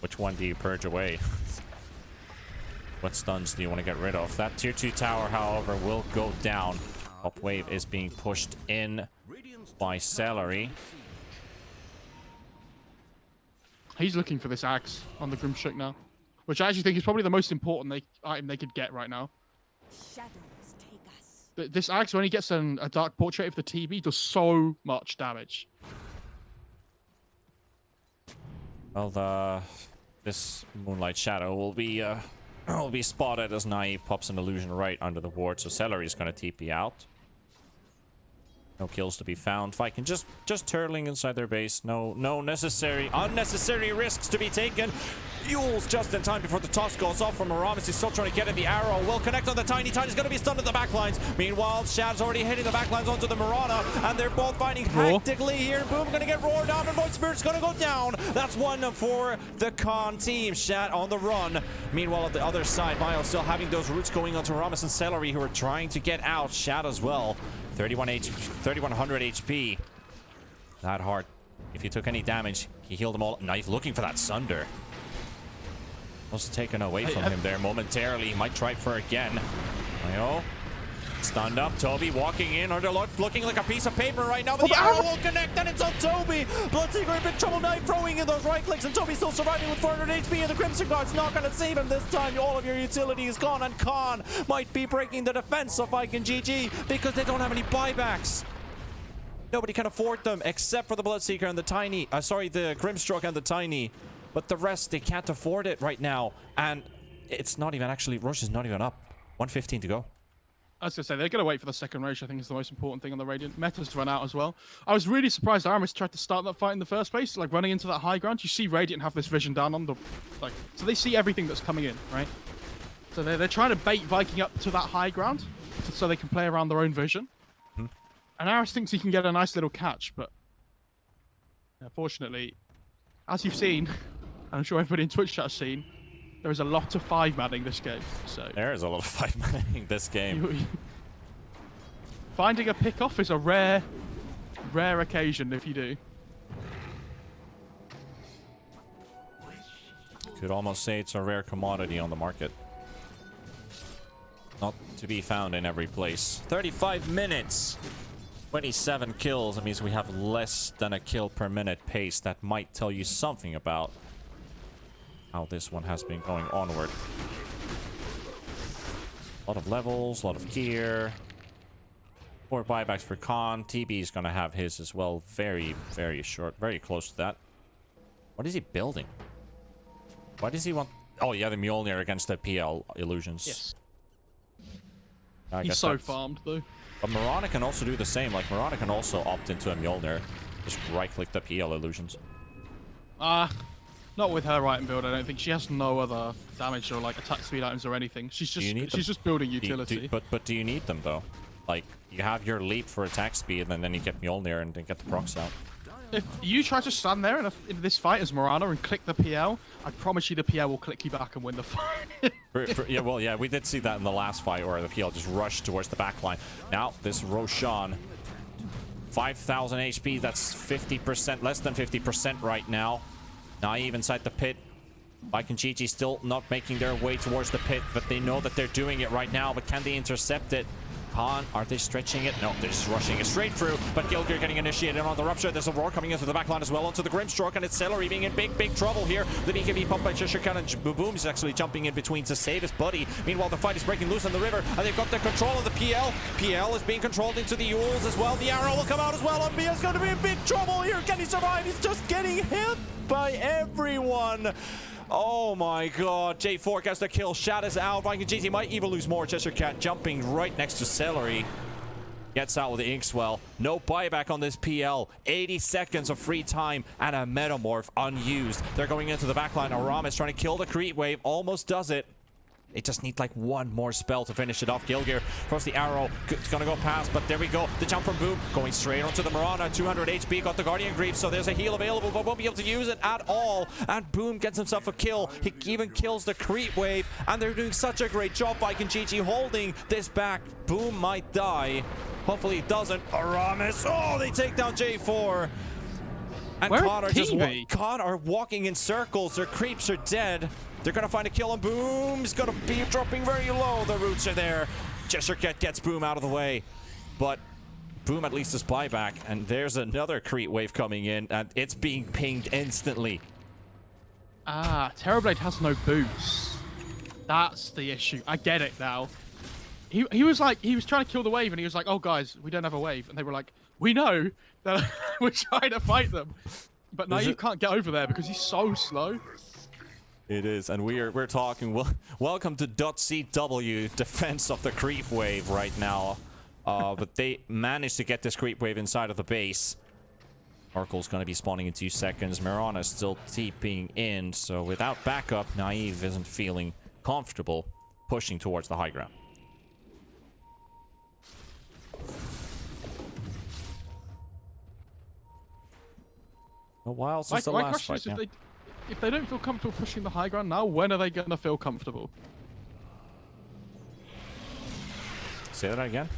which one do you purge away? What stuns do you want to get rid of? That tier 2 tower, however, will go down. Top wave is being pushed in by Celery. He's looking for this axe on the Grimstroke now, which I actually think is probably the most important item they could get right now. Shadows take us. This axe, when he gets a Dark Portrait of the TB, does so much damage. Well, this Moonlight Shadow will be spotted as Naive pops an illusion right under the ward, so Celery is going to TP out. No kills to be found. Vikin just turtling inside their base. No unnecessary risks to be taken. Yule's just in time before the toss goes off from Aramis. He's still trying to get in the arrow. Will connect on the Tiny. Tiny's going to be stunned at the backlines. Meanwhile, Shad's already hitting the backlines onto the Mirana, and they're both fighting hectically here. Boom, going to get roared down, and Void Spirit's going to go down. That's one for the Khan team. Shad on the run. Meanwhile, at the other side, Mayo still having those roots going onto Aramis and Celery, who are trying to get out. Shad as well. 3100 HP. That hard. If he took any damage, he healed them all. Knife looking for that Sunder. Was taken away from him there momentarily. He might try for again. Mayo stunned up. Toby walking in under looking like a piece of paper right now, but the arrow will connect, and it's on Toby. Bloodseeker in big trouble. Knife throwing in those right clicks, and Toby still surviving with 400 HP, and the Crimson Guard's not going to save him this time. All of your utility is gone, and Khan might be breaking the defense of Vikin GG because they don't have any buybacks. Nobody can afford them except for the Bloodseeker and the Tiny. The Grimstroke and the Tiny. But the rest, they can't afford it right now. And it's not even actually, Roche is not even up. 115 to go. I was going to say, they're going to wait for the second Roche, I think is the most important thing on the Radiant. Meta's run out as well. I was really surprised Aramis tried to start that fight in the first place, like running into that high ground. You see Radiant have this vision down on the, so they see everything that's coming in, right? So they're trying to bait Viking up to that high ground so they can play around their own vision. And Aris thinks he can get a nice little catch, but unfortunately, as you've seen, and I'm sure everybody in Twitch chat has seen, there is a lot of 5-manning this game. So there is a lot of 5-manning this game. Finding a pick-off is a rare occasion if you do. Could almost say it's a rare commodity on the market. Not to be found in every place. 35 minutes. 27 kills. That means we have less than a kill per minute pace. That might tell you something about how this one has been going onward. A lot of levels, a lot of gear. 4 buybacks for Khan. TB is going to have his as well. Very, very short. Very close to that. What is he building? Why does he want... Oh, yeah, the Mjolnir against the PL illusions. Yes. He's so farmed, though. But Mirana can also do the same. Like, Mirana can also opt into a Mjolnir. Just right-click the PL illusions. Not with her item build, I don't think. She has no other damage or, like, attack speed items or anything. She's just building utility. But do you need them, though? Like, you have your leap for attack speed, and then you get Mjolnir and then get the procs out. If you try to stand there in this fight as Mirana and click the PL, I promise you the PL will click you back and win the fight. Yeah, we did see that in the last fight where the PL just rushed towards the backline. Now, this Roshan, 5,000 HP, that's 50%, less than 50% right now. Naive inside the pit. Vikin GG still not making their way towards the pit, but they know that they're doing it right now, but can they intercept it? Khan, are they stretching it? No, they're just rushing it straight through, but Gilgir getting initiated on the Rupture. There's a roar coming into the backline as well, onto the Grimstroke, and it's Celery being in big trouble here. The BKB pumped by Cheshire Cat, and Boom is actually jumping in between to save his buddy. Meanwhile, the fight is breaking loose on the river, and they've got the control of the PL. PL is being controlled into the Yules as well. The arrow will come out as well, and Mia's going to be in big trouble here. Can he survive? He's just getting hit by everyone. Oh my god, J4 gets the kill. Shad is out. Viking GT might even lose more. Cheshire Cat jumping right next to Celery. Gets out with the Inkswell. No buyback on this PL. 80 seconds of free time and a Metamorph unused. They're going into the backline. Aram is trying to kill the creep wave. Almost does it. They just need like one more spell to finish it off. Gilgir throws the arrow. It's gonna go past, but there we go. The jump from Boom going straight onto the Mirana. 200 HP, got the Guardian Grief, so there's a heal available, but won't be able to use it at all. And Boom gets himself a kill. He even kills the creep wave, and they're doing such a great job. Vikin GG holding this back. Boom might die. Hopefully it doesn't. Aramis. Oh, they take down J4. And Con are walking in circles. Their creeps are dead. They're gonna find a kill on Boom. He's gonna be dropping very low. The roots are there. Jesserket gets Boom out of the way. But Boom at least is buyback. And there's another creep wave coming in. And it's being pinged instantly. Ah, Terrorblade has no boots. That's the issue. I get it now. He was like, he was trying to kill the wave and he was like, oh guys, we don't have a wave. And they were like, we know that we're trying to fight them. But now you can't get over there because he's so slow. It is, and we're talking. Welcome to .CW defense of the creep wave right now, but they managed to get this creep wave inside of the base. Oracle's going to be spawning in 2 seconds. Mirana is still TPing in, so without backup, Naive isn't feeling comfortable pushing towards the high ground. A while since the last fight. If they don't feel comfortable pushing the high ground now, when are they going to feel comfortable? Say that again?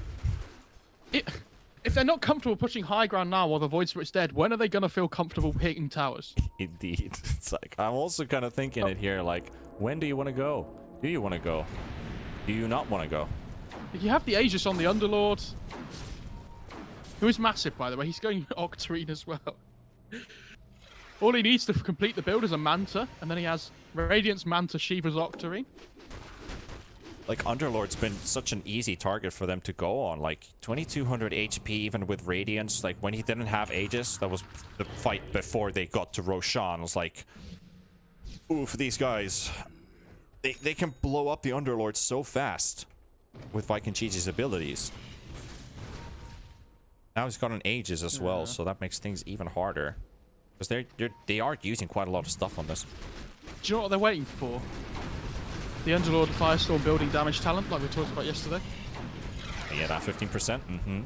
If they're not comfortable pushing high ground now while the Void Spirit's dead, when are they going to feel comfortable hitting towers? Indeed. It's like, I'm also kind of thinking it here, like, when do you want to go? Do you want to go? Do you not want to go? If you have the Aegis on the Underlord, who is massive, by the way, he's going Octarine as well. All he needs to complete the build is a Manta, and then he has Radiance, Manta, Shiva's Octarine. Like, Underlord's been such an easy target for them to go on. Like, 2200 HP even with Radiance. Like, when he didn't have Aegis, that was the fight before they got to Roshan. It was like, oof, these guys. They can blow up the Underlord so fast with Vikin Chi-Chi's abilities. Now he's got an Aegis as well, so that makes things even harder. Because they are using quite a lot of stuff on this. Do you know what they're waiting for? The Underlord Firestorm building damage talent, like we talked about yesterday. Yeah, that 15%. Mm-hmm.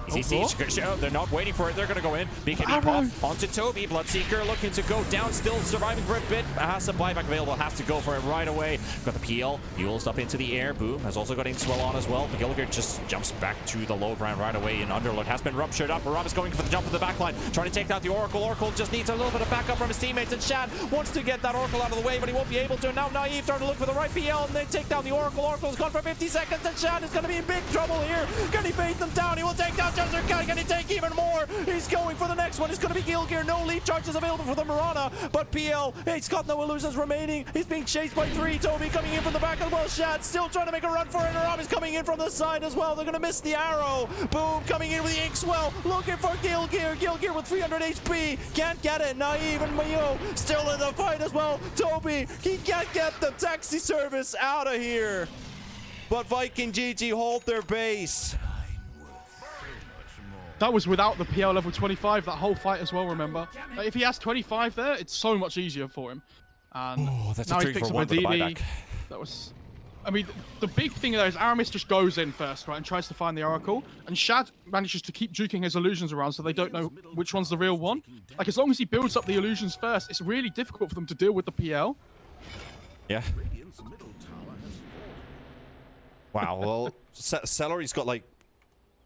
Easy siege. They're not waiting for it. They're going to go in. BKB pop onto Toby. Bloodseeker looking to go down. Still surviving for a bit. Has some buyback available. Has to go for it right away. Got the PL. Yule's up into the air. Boom. Has also got Inkspell on as well. Gilgir just jumps back to the low ground right away. And Underlord has been ruptured up. Rob is going for the jump in the backline. Trying to take out the Oracle. Oracle just needs a little bit of backup from his teammates. And Shad wants to get that Oracle out of the way, but he won't be able to. Now Naive starting to look for the right PL and then take down the Oracle. Oracle's gone for 50 seconds. And Shad is going to be in big trouble here. Can he bait them down? He will take down Jester. Can he take even more? He's going for the next one. It's going to be Gilgir. No lead charges available for the Mirana, but PL, he's got no illusions remaining. He's being chased by 3. Toby coming in from the back as well. Shad still trying to make a run for it. Rob is coming in from the side as well. They're going to miss the arrow. Boom coming in with the Inkswell. Looking for Gilgir. Gilgir with 300 HP. Can't get it. Naive and Mayo still in the fight as well. Toby, he can't get the taxi service out of here. But Vikin GG hold their base. That was without the PL level 25, that whole fight as well, remember? Like, if he has 25 there, it's so much easier for him. And that's now a he picks up a DD. That was... I mean, the big thing there is Aramis just goes in first, right, and tries to find the Oracle. And Shad manages to keep juking his illusions around so they don't know which one's the real one. Like, as long as he builds up the illusions first, it's really difficult for them to deal with the PL. Yeah. Wow, well, Celery's got, like...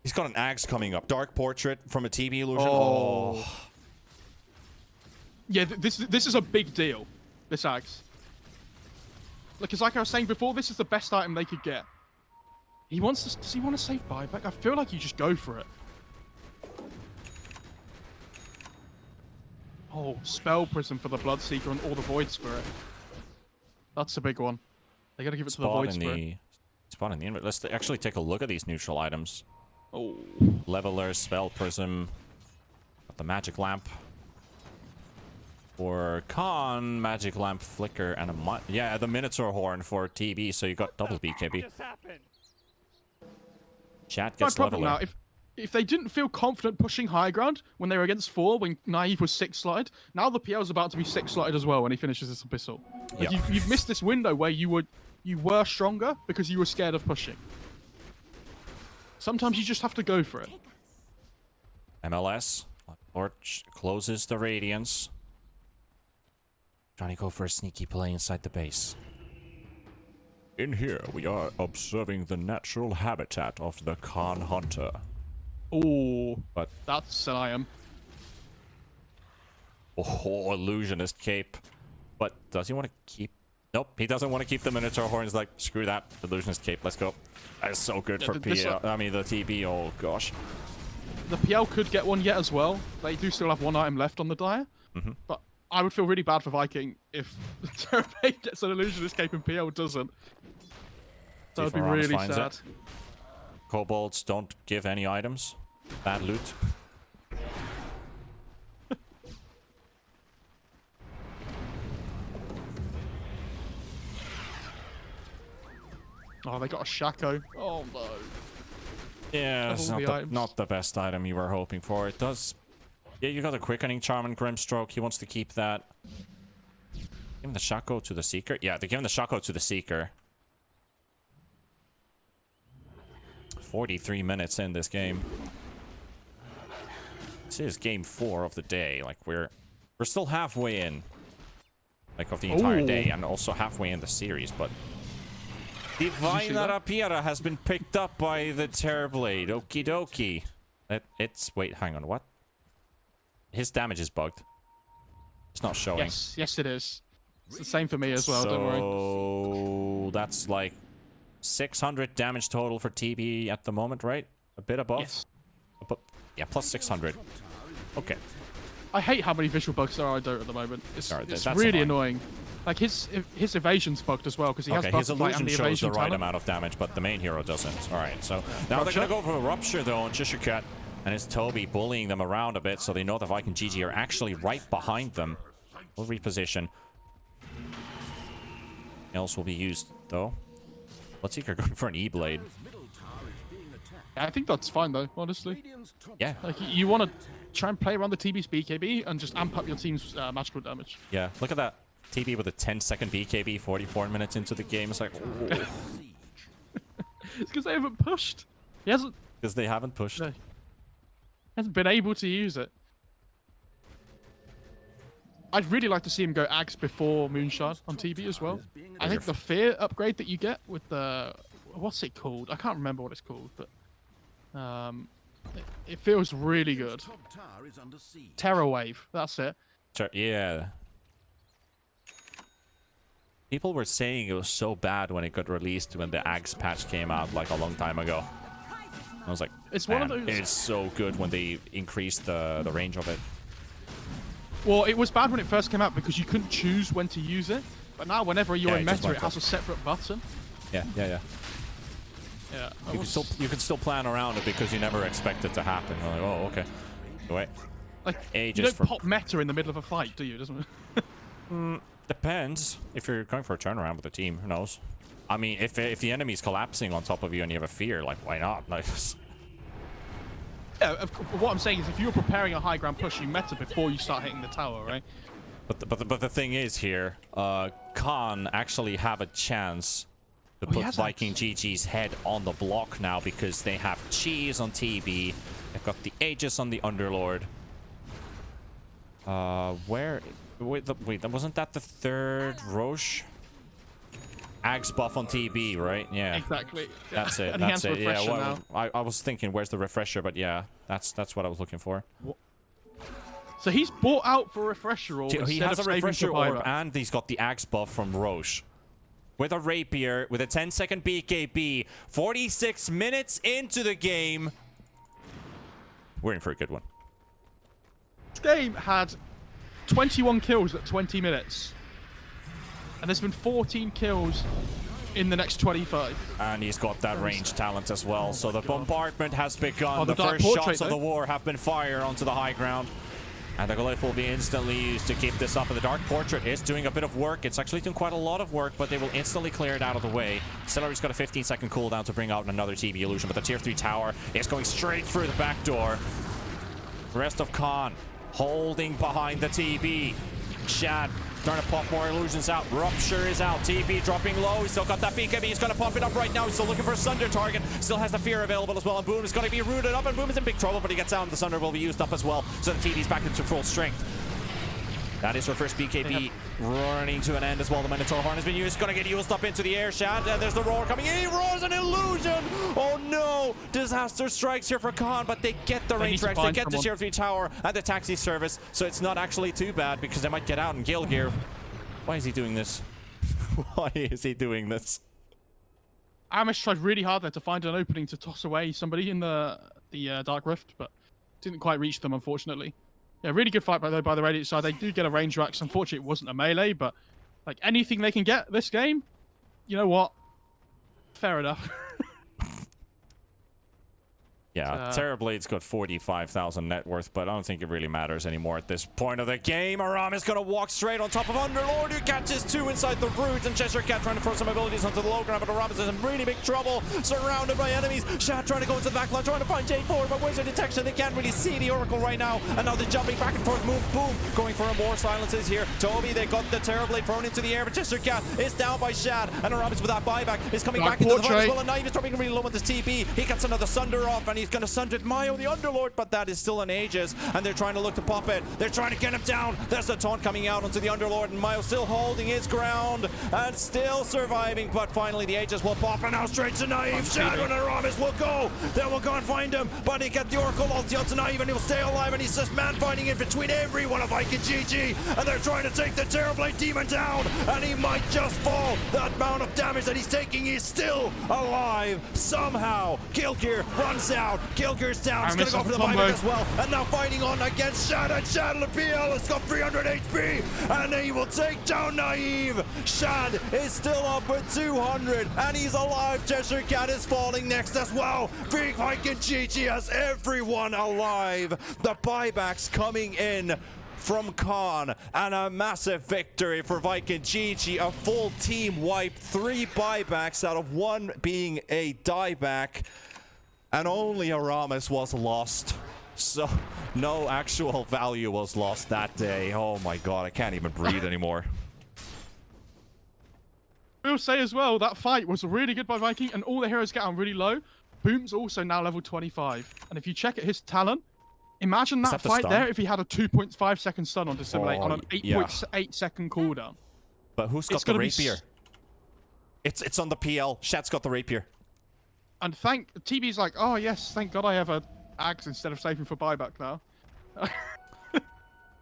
He's got an Axe coming up. Dark Portrait from a TB illusion. Oh. Yeah, this is a big deal, this Axe. Because like I was saying before, this is the best item they could get. He wants to... Does he want to save buyback? I feel like you just go for it. Oh, Spell Prism for the Bloodseeker and all the Void Spirit. That's a big one. They gotta give it to the Void Spirit. Spawn in the inventory. Let's actually take a look at these neutral items. Oh. Leveler, Spell Prism, got the Magic Lamp. For Khan, Magic Lamp, Flicker, and a the Minotaur Horn for TB, so you got double BKB. Chat gets Leveler. Now, if they didn't feel confident pushing high ground when they were against 4, when Naive was 6 slotted, now the PL's about to be 6 slotted as well when he finishes this Abyssal. Like you've missed this window where you were stronger because you were scared of pushing. Sometimes you just have to go for it. MLS. Torch closes the radiance. Trying to go for a sneaky play inside the base. In here, we are observing the natural habitat of the Khan Hunter. Oh, but that's an iron. Oh, illusionist cape. But does he want to keep? Nope, he doesn't want to keep the Minotaur horns. Like, screw that, illusionist cape. Let's go. That is so good for PL. I mean, the TB. Oh gosh. The PL could get one yet as well. They do still have 1 item left on the Dire. But I would feel really bad for Viking if Terrapane gets an illusionist cape and PL doesn't. That would be really sad. Kobolds don't give any items. Bad loot. Oh, they got a Shaco. Oh no. Yeah, it's not the best item you were hoping for. It does. Yeah, you got a quickening charm and Grimstroke. He wants to keep that. Give him the Shaco to the Seeker. Yeah, they give him the Shaco to the Seeker. 43 minutes in this game. This is game 4 of the day. Like we're still halfway in, like of the entire day, and also halfway in the series. But Divine Rapiera has been picked up by the Terrorblade. Okie dokie. Wait, hang on. What? His damage is bugged. It's not showing. Yes, it is. It's the same for me as well. Don't worry. So that's like 600 damage total for TB at the moment, right? A bit above? Yes. Yeah, plus 600. Okay. I hate how many visual bugs there are I don't at the moment. It's that's really annoying. Like his evasion's bugged as well because he has his illusion and the shows the right talent. amount of damage, but the main hero doesn't. All right, so now they're gonna go for a Rupture though on Shishikat, and it's Toby bullying them around a bit, so they know the Viking GG are actually right behind them. We'll reposition. Else will be used though. Let's see if you're going for an E-Blade. I think that's fine though, honestly. Yeah. Like you want to try and play around the TB's BKB and just amp up your team's magical damage. Yeah, look at that. TB with a 10-second BKB, 44 minutes into the game. It's like, oh. It's because they haven't pushed. He hasn't. Because they haven't pushed. No. Hasn't been able to use it. I'd really like to see him go Axe before Moonshine on TB as well. I think the Fear upgrade that you get with the... What's it called? I can't remember what it's called, but... it feels really good. Terror Wave, that's it. Yeah. People were saying it was so bad when it got released when the Axe patch came out like a long time ago. I was like, it's one of those... It's so good when they increased the range of it. Well, it was bad when it first came out because you couldn't choose when to use it. But now whenever you're in meta, it has a separate button. Yeah. Yeah. You can still plan around it because you never expect it to happen. You're like, oh, okay. Wait. Like, you don't pop meta in the middle of a fight, do you? Doesn't it? Depends. If you're going for a turnaround with the team, who knows? I mean, if the enemy's collapsing on top of you and you have a fear, like, why not? Like, yeah, what I'm saying is if you're preparing a high ground push, you meta before you start hitting the tower, right? But the thing is here, Khan actually have a chance to put Viking GG's head on the block now because they have Cheese on TB. They've got the Aegis on the Underlord. Wait, wasn't that the third Roche? Axe buff on TB, right? Yeah. Exactly. That's it. And that's it. Yeah. Well, I was thinking, where's the refresher? But yeah, that's what I was looking for. So he's bought out for refresher orb. He has a refresher orb, and he's got the Axe buff from Roche. With a rapier, with a 10-second BKB, 46 minutes into the game. We're in for a good one. This game had 21 kills at 20 minutes. And there's been 14 kills in the next 25. And he's got that range talent as well. So the bombardment has begun. The first shots of the war have been fired onto the high ground. And the glyph will be instantly used to keep this up. And the Dark Portrait is doing a bit of work. It's actually doing quite a lot of work, but they will instantly clear it out of the way. Celery's got a 15-second cooldown to bring out another TB illusion, but the tier 3 tower is going straight through the back door. The rest of Khan holding behind the TB. Shad trying to pop more illusions out. Rupture is out. TB dropping low. He's still got that BKB. He's going to pop it up right now. He's still looking for a Sunder target. Still has the Fear available as well. And Boom is going to be rooted up. And Boom is in big trouble, but he gets out. And the Sunder will be used up as well. So the TB's back into full strength. That is her first BKB running to an end as well. The Minotaur Horn has been used. Going to get used up into the air, Shad. And there's the roar coming in. He roars an illusion. Oh no. Disaster strikes here for Khan, but they get the range Rex. They get the tier 3 tower and the taxi service. So it's not actually too bad because they might get out. And Gilgear, why is he doing this? Why is he doing this? Amish tried really hard there to find an opening to toss away somebody in the Dark Rift, but didn't quite reach them, unfortunately. Yeah, really good fight by the Radiant side. They do get a range Rex. Unfortunately, it wasn't a melee, but like anything they can get this game, you know what? Fair enough. Yeah, Terrorblade's got 45,000 net worth, but I don't think it really matters anymore at this point of the game. Aram is going to walk straight on top of Underlord, who catches 2 inside the roots, and Cheshire Cat trying to throw some abilities onto the low ground, but Aram is in really big trouble, surrounded by enemies. Shad trying to go into the backline, trying to find J4, but where's their detection? They can't really see the Oracle right now, and now they're jumping back and forth, move, boom, going for more silences here. Toby, they got the Terrorblade thrown into the air, but Cheshire Cat is down by Shad, and Aram is without buyback, is coming back into the fight as well, and Knife is dropping really low with his TP. He gets another Sunder off, and he's going to Sunder Mayo, the Underlord, but that is still an Aegis, and they're trying to look to pop it. They're trying to get him down. There's the taunt coming out onto the Underlord, and Mayo still holding his ground and still surviving, but finally the Aegis will pop, and now straight to Naive. Shadow and Aramis will go. They will go and find him, but he get the Oracle ulti onto Naive, and he'll stay alive, and he's just man-fighting in between every one of Vikin GG, and they're trying to take the Terrorblade Demon down, and he might just fall. That amount of damage that he's taking, he's still alive somehow. Gilgear runs out. Gilgear's down. He's going to go for the buyback as well. And now fighting on against Shad. And Shad PL has got 300 HP. And he will take down Naive. Shad is still up with 200. And he's alive. Cheshire Cat is falling next as well. Big Vikin GG has everyone alive. The buybacks coming in from Khan, and a massive victory for Vikin GG. A full team wipe. 3 buybacks out of 1 being a dieback. And only Aramis was lost. So no actual value was lost that day. Oh my god, I can't even breathe anymore. I will say as well, that fight was really good by Viking, and all the heroes get on really low. Boom's also now level 25. And if you check at his talent, imagine that fight there if he had a 2.5 second stun on Dissimulate on an 8.8 second cooldown. But who's got the rapier? It's on the PL. Shad's got the rapier. And TB's like, oh yes, thank God I have a axe instead of saving for buyback now.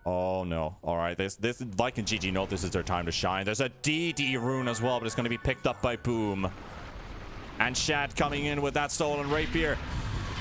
Oh no. Alright, this Vikin GG know this is their time to shine. There's a DD rune as well, but it's going to be picked up by Boom. And Shad coming in with that stolen rapier.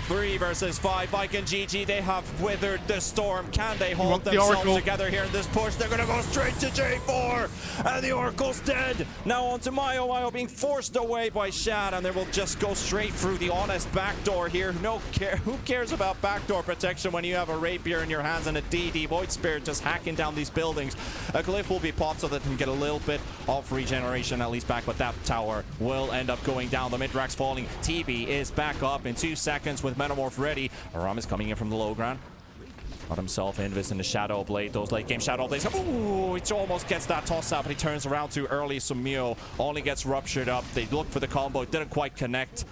3 versus 5. Vikin GG, they have withered the storm. Can they hold themselves together here in this push? They're going to go straight to J4. And the Oracle's dead. Now on to Mayo. Mayo being forced away by Shad. And they will just go straight through the honest backdoor here. Who cares about backdoor protection when you have a rapier in your hands and a DD Void Spirit just hacking down these buildings? A glyph will be popped so that they can get a little bit of regeneration at least back. But that tower will end up going down. The mid-rack's falling. TB is back up in 2 seconds with Metamorph ready. Aram is coming in from the low ground. Got himself Invis in the Shadow Blade. Those late game Shadow Blades. Ooh, it almost gets that toss out, but he turns around too early. So Mio only gets ruptured up. They look for the combo. It didn't quite connect.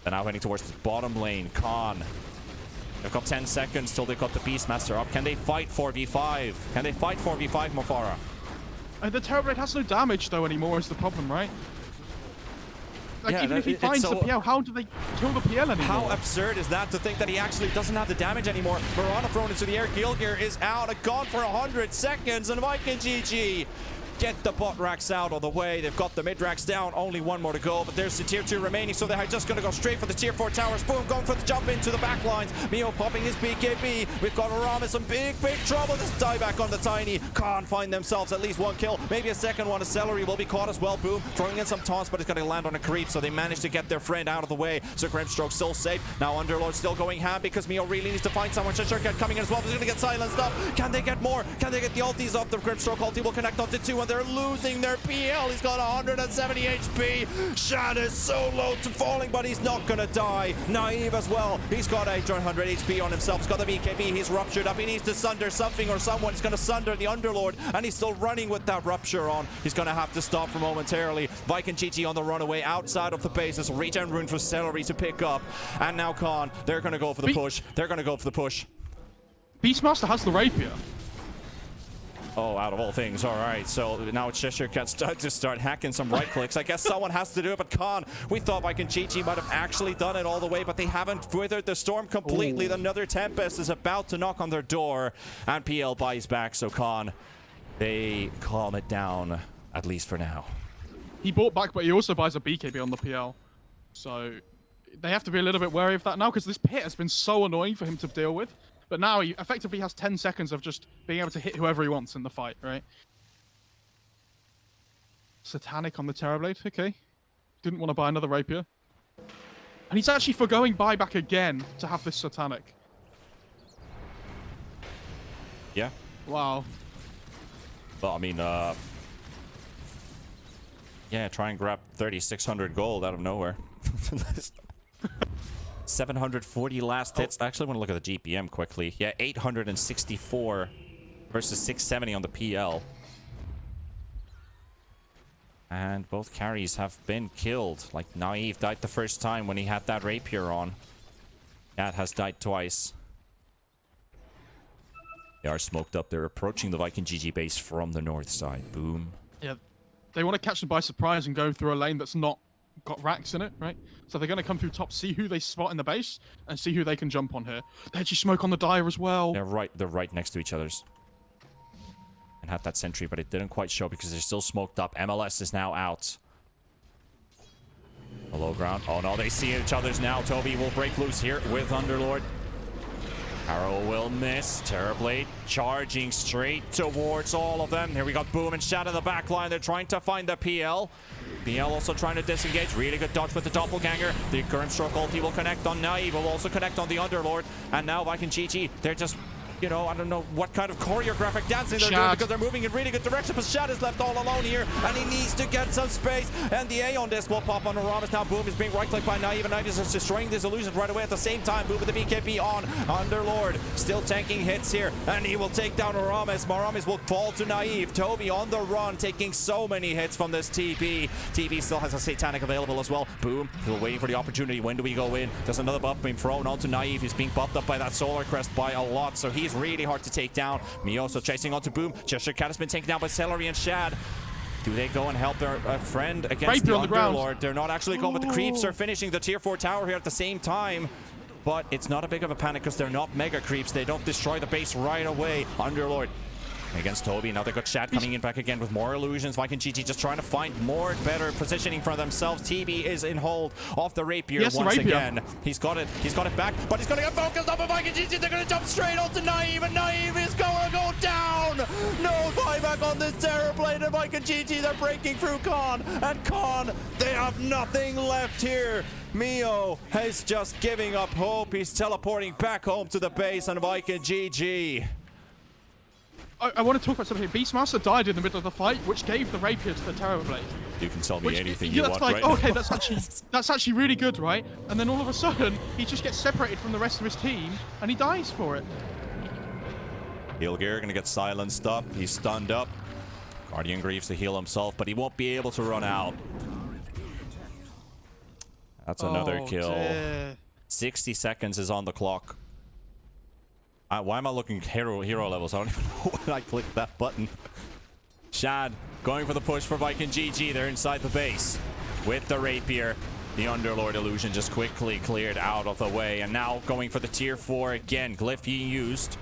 They're now heading towards the bottom lane. Khan. They've got 10 seconds till they got the Beastmaster up. Can they fight 4v5? Can they fight 4v5, MoFarah? The Terrorblade has no damage though anymore is the problem, right? Like, yeah, even if he finds the PL, how do they kill the PL anymore? How absurd is that to think that he actually doesn't have the damage anymore? Mirana thrown into the air. Gilgear is out. Gone for 100 seconds. And Vikin GG get the bot racks out of the way. They've got the mid racks down. Only one more to go, but there's the tier 2 remaining, so they're just going to go straight for the tier 4 towers. Boom, going for the jump into the back lines. Mio popping his BKB. We've got Aramis in big trouble. This dieback on the Tiny. Can't find themselves at least one kill. Maybe a second one. A Celery will be caught as well. Boom, throwing in some taunts, but it's going to land on a creep, so they managed to get their friend out of the way. So Grimstroke still safe. Now Underlord still going ham because Mio really needs to find someone. Shurkat coming in as well. He's going to get silenced up. Can they get more? Can they get the ulties up? The Grimstroke ulti will connect onto 2 and they're losing their PL. He's got 170 HP. Shad is so low to falling, but he's not going to die. Naive as well. He's got 800 HP on himself. He's got the BKB. He's ruptured up. He needs to sunder something or someone. He's going to sunder the Underlord, and he's still running with that rupture on. He's going to have to stop for momentarily. Vikin GG on the runaway outside of the bases. Regen rune for Celery to pick up. And now Khan, they're going to go for the push. They're going to go for the push. Beastmaster has the rapier. Oh, out of all things. All right, so now it's Cheshire Cat's time to start hacking some right clicks. I guess someone has to do it, but Khan, we thought Vikin GG might have actually done it all the way, but they haven't withered the storm completely. Ooh. Another Tempest is about to knock on their door, and PL buys back, so Khan, they calm it down, at least for now. He bought back, but he also buys a BKB on the PL. So they have to be a little bit wary of that now, because this pit has been so annoying for him to deal with. But now he effectively has 10 seconds of just being able to hit whoever he wants in the fight, right? Satanic on the Terrorblade, okay. Didn't want to buy another rapier. And he's actually forgoing buyback again to have this Satanic. Yeah. Wow. Well, I mean, yeah, try and grab 3,600 gold out of nowhere. 740 last hits. I actually want to look at the GPM quickly. Yeah, 864 versus 670 on the PL. And both carries have been killed. Like, Naive died the first time when he had that rapier on. Cat has died twice. They are smoked up. They're approaching the Vikin GG base from the north side. Boom. Yeah, they want to catch them by surprise and go through a lane that's not got racks in it, right? So they're going to come through top, see who they spot in the base, and see who they can jump on here. They actually smoke on the Dire as well. They're right next to each other's. And had that sentry, but it didn't quite show because they're still smoked up. MLS is now out. Below ground. Oh no, they see each other's now. Toby will break loose here with Underlord. Arrow will miss. Terrorblade charging straight towards all of them. Here we got Boom and Shad in the back line. They're trying to find the PL. PL also trying to disengage. Really good dodge with the Doppelganger. The Grimstroke ulti will connect on Naive. Will also connect on the Underlord. And now Vikin GG, they're just, you know, I don't know what kind of choreographic dancing they're doing because they're moving in really good direction. But Shad is left all alone here, and he needs to get some space. And the Aeon disc will pop on Aramis. Now Boom is being right-clicked by Naive, and Naive is just destroying these illusions right away at the same time. Boom with the BKB on. Underlord still tanking hits here, and he will take down Aramis. Aramis will fall to Naive. Toby on the run, taking so many hits from this TP. TP still has a Satanic available as well. Boom, still waiting for the opportunity. When do we go in? There's another buff being thrown onto Naive. He's being buffed up by that Solar Crest by a lot, so he's really hard to take down. Mioso chasing onto Boom. Cheshire Cat has been taken down by Celery and Shad. Do they go and help their friend against the Underlord? They're not actually going, but the creeps are finishing the tier 4 tower here at the same time. But it's not a big of a panic because they're not mega creeps. They don't destroy the base right away. Underlord against Toby. Now they've got Shad coming in back again with more illusions. Vikin GG just trying to find more better positioning for themselves. TB is in hold off the rapier once again. He's got it back, but he's going to get focused up on Vikin GG. They're going to jump straight onto Naive, and Naive is going to go down. No buyback on this Terrorblade, and Vikin GG, they're breaking through Khan, and Khan, they have nothing left here. Mio is just giving up hope. He's teleporting back home to the base, and Vikin GG. I want to talk about something. Beastmaster died in the middle of the fight, which gave the rapier to the Terrorblade. You can tell me anything you want, like, right? Okay, that's actually really good, right? And then all of a sudden, he just gets separated from the rest of his team, and he dies for it. Heelgear gonna get silenced up. He's stunned up. Guardian Greaves to heal himself, but he won't be able to run out. That's another kill. Dear. 60 seconds is on the clock. Why am I looking hero levels? I don't even know when I clicked that button. Shad going for the push for Vikin GG. They're inside the base with the rapier. The Underlord illusion just quickly cleared out of the way. And now going for the tier 4 again. Glyph he used.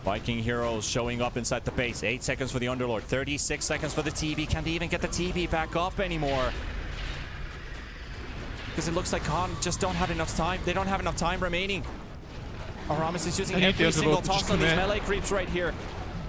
Viking heroes showing up inside the base. 8 seconds for the Underlord. 36 seconds for the TB. Can they even get the TB back up anymore? Because it looks like Khan just don't have enough time. They don't have enough time remaining. Aramis is using every single toss on these melee creeps right here.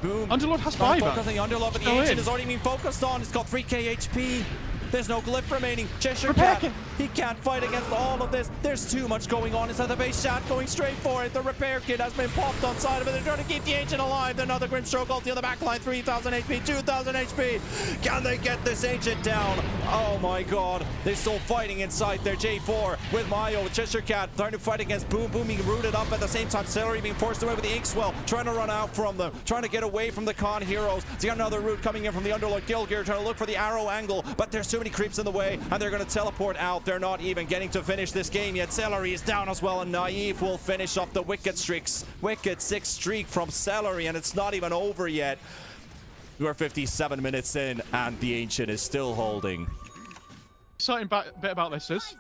Boom. Underlord has 5. Focus on the Underlord, but the Ancient is already being focused on. It's got 3k HP. There's no glyph remaining. Cheshire Cat, he can't fight against all of this. There's too much going on inside the base. Chat going straight for it. The repair kit has been popped on side of it. They're trying to keep the Ancient alive. Another Grimstroke ulti on the back line. 3,000 HP, 2,000 HP. Can they get this Ancient down? Oh my god. They're still fighting inside their J4 with Mayo, with Cheshire Cat, trying to fight against Boom. Boom being rooted up at the same time. Celery being forced away with the Inkswell, trying to run out from them, trying to get away from the Khan heroes. They got another route coming in from the Underlord Gilgear, trying to look for the arrow angle, but there's too many creeps in the way. And they're going to teleport out. They're not even getting to finish this game yet. Celery is down as well, and Naive will finish off the wicked 6 streak from Celery, and it's not even over yet. We're 57 minutes in, and the Ancient is still holding. Exciting bit about this is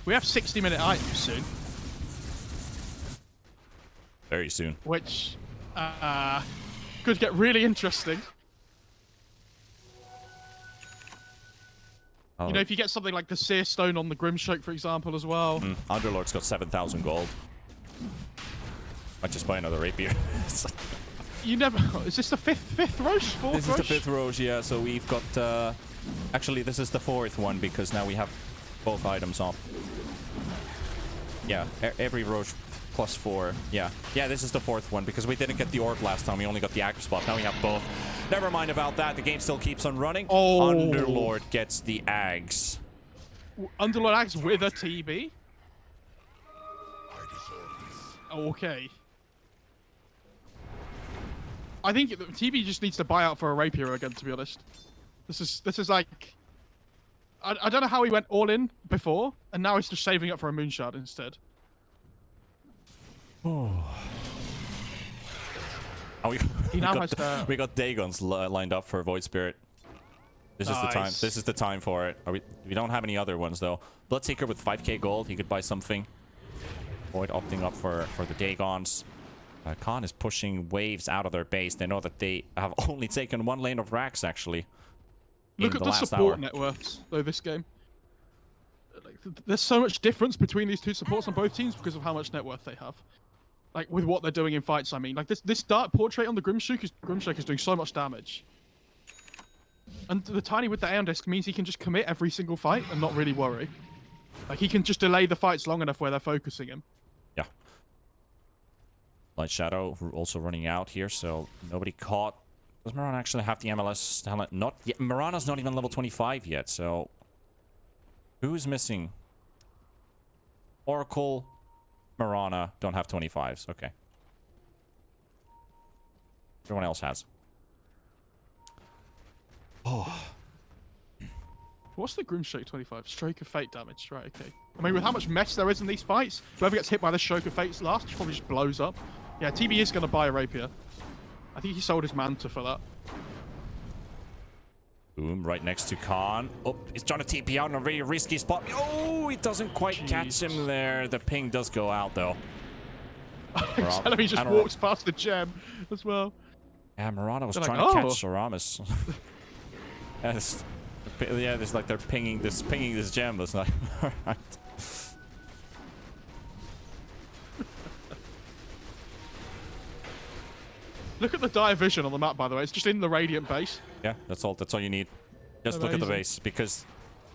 we have 60-minute items soon. Very soon. Which could get really interesting. You know, if you get something like the Seer Stone on the Grimstroke, for example, as well. Underlord's got 7,000 gold. Might just buy another rapier. You never... Is this the fifth Roche? Fourth This Roche? is the 5th Roche, yeah. So we've got... actually, this is the 4th one, because now we have both items off. Yeah, every Roche plus 4. Yeah, this is the 4th one, because we didn't get the orb last time. We only got the active spot. Now we have both. Never mind about that. The game still keeps on running. Oh. Underlord gets the Ags. Underlord Ags with a TB? Okay. I think the TB just needs to buy out for a rapier again, to be honest. This is like... I don't know how he went all in before, and now he's just saving up for a Moonshard instead. Oh. We got Dagons lined up for Void Spirit. This is the time. This is the time for it. We don't have any other ones though. Bloodseeker with 5k gold. He could buy something. Void opting up for the Dagons. Khan is pushing waves out of their base. They know that they have only taken 1 lane of racks actually. Look at the support net worths though this game. Like, there's so much difference between these two supports on both teams because of how much net worth they have. Like, with what they're doing in fights, I mean. Like, this Dark Portrait on the Grimstroke is doing so much damage. And the Tiny with the Aeon Disc means he can just commit every single fight and not really worry. Like, he can just delay the fights long enough where they're focusing him. Yeah. Light Shadow also running out here, so nobody caught. Does Mirana actually have the MLS talent? Not yet. Mirana's not even level 25 yet, so... Who's missing? Oracle... Mirana don't have 25s. Okay. Everyone else has. Oh. What's the Grimstroke 25? Stroke of Fate damage. Right, okay. I mean, with how much mess there is in these fights, whoever gets hit by the Stroke of Fate's last probably just blows up. Yeah, TB is going to buy a rapier. I think he sold his Manta for that. Boom, right next to Khan. Oh, he's trying to TP out in a very risky spot. Oh, he doesn't quite catch him there. The ping does go out, though. He just walks past the gem as well. Yeah, Mirana was trying to catch Aramis. Yeah, it's like they're pinging this gem. That's not right. Look at the dire vision on the map, by the way. It's just in the Radiant base. Yeah, that's all you need. Just look at the base, because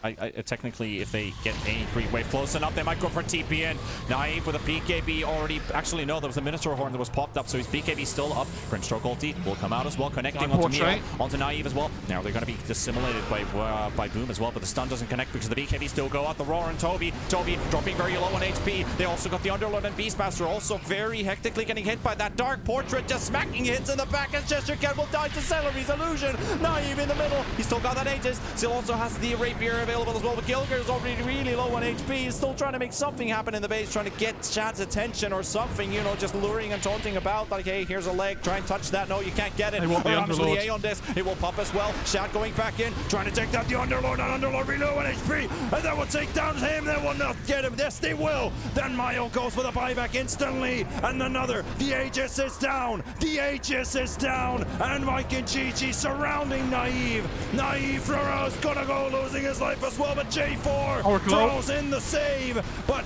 I technically, if they get any creep wave close enough, they might go for TP in. Naive with a BKB already. Actually, no, there was a Minotaur Horn that was popped up, so his BKB still up. Grimstroke ulti will come out as well, connecting onto Mio, onto Naive as well. Now they're going to be assimilated by Boom as well, but the stun doesn't connect because the BKB still go out. The Roar and Toby dropping very low on HP. They also got the Underlord and Beastmaster also very hectically getting hit by that Dark Portrait, just smacking hits in the back, and Cheshire Cat will die to Celery's illusion. Naive in the middle. He still got that Aegis. Still also has the Rapier available available as well, but Gilger is already really low on HP. He's still trying to make something happen in the base, trying to get Shad's attention or something, you know, just luring and taunting about, like, hey, here's a leg, try and touch that. No, you can't get it. They want the Underlord. A on this. It will pop as well. Shad going back in, trying to take down the Underlord, and Underlord really low on HP, and that will take down him. They will not get him. Yes, they will. Then Mayo goes for the buyback instantly, and another. The Aegis is down. The Aegis is down, and Vikin GG surrounding Naive. Naive Flora's gonna go, losing his life as well, but J4 throws in the save, but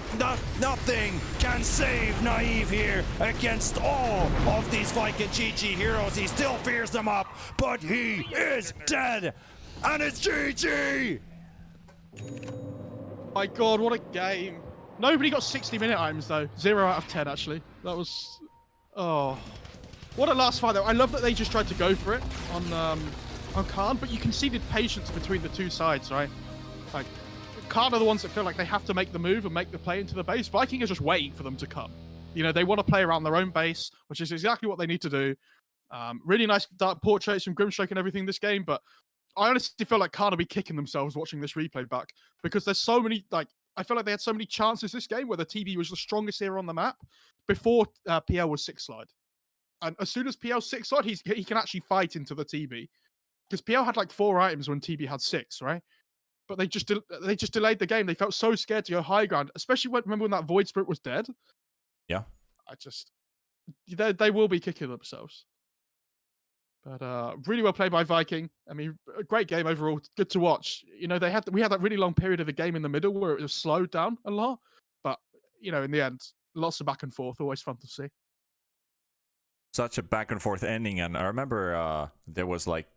nothing can save Naive here against all of these Vikin GG heroes. He still fears them up, but he is dead, and it's GG! My god, what a game. Nobody got 60-minute items though. 0 out of 10 actually. That was... Oh. What a last fight though. I love that they just tried to go for it on Khan, but you can see the patience between the two sides, right? Like, Khan are the ones that feel like they have to make the move and make the play into the base. Viking is just waiting for them to come. You know, they want to play around their own base, which is exactly what they need to do. Really nice dark portraits from Grimstroke and everything this game, but I honestly feel like Khan will be kicking themselves watching this replay back, because there's so many, like, I feel like they had so many chances this game where the TB was the strongest hero on the map before PL was 6 slide. And as soon as PL 6 slide, he can actually fight into the TB. Because PL had like 4 items when TB had 6, right? But they just delayed the game. They felt so scared to go high ground, especially remember when that Void Spirit was dead? Yeah. They will be kicking themselves. But really well played by Viking. I mean, a great game overall. Good to watch. You know, we had that really long period of the game in the middle where it was slowed down a lot. But, you know, in the end, lots of back and forth. Always fun to see. Such a back and forth ending. And I remember there was like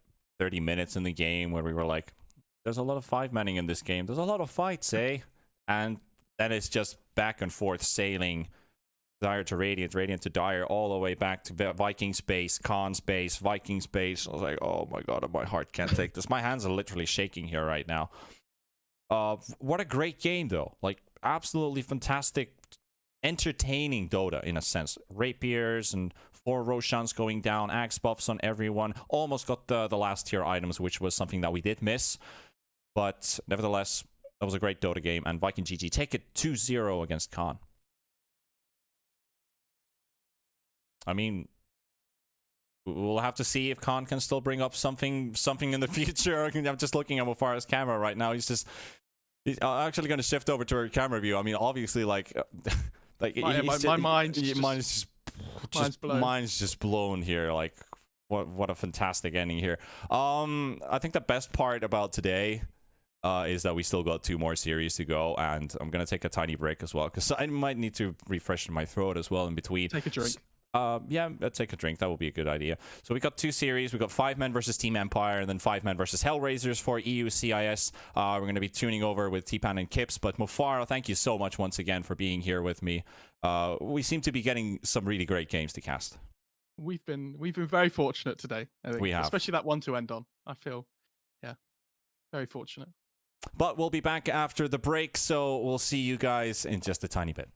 30 minutes in the game where we were like, there's a lot of 5-manning in this game. There's a lot of fights, eh? And then it's just back and forth sailing. Dire to Radiant, Radiant to Dire, all the way back to Viking space, Khan space, Viking space. I was like, oh my god, my heart can't take this. My hands are literally shaking here right now. What a great game, though. Like, absolutely fantastic, entertaining Dota, in a sense. Rapiers and 4 Roshans going down, axe buffs on everyone. Almost got the last tier items, which was something that we did miss. But nevertheless, that was a great Dota game, and Viking GG take it 2-0 against Khan. I mean, we'll have to see if Khan can still bring up something in the future. I'm just looking at MoFarah's camera right now. He's actually going to shift over to her camera view. I mean, obviously, like mine's just blown here. Like, what a fantastic ending here. I think the best part about today is that we still got 2 more series to go, and I'm gonna take a tiny break as well because I might need to refresh my throat as well in between. Take a drink. Yeah, let's take a drink. That would be a good idea. So we got 2 series. We got 5-man versus Team Empire, and then 5-man versus Hellraisers for EU CIS. We're going to be tuning over with T-Panda and Kips. But MoFarah, thank you so much once again for being here with me. We seem to be getting some really great games to cast. We've been very fortunate today, I think. We have. Especially that one to end on. I feel, yeah, very fortunate. But we'll be back after the break, so we'll see you guys in just a tiny bit.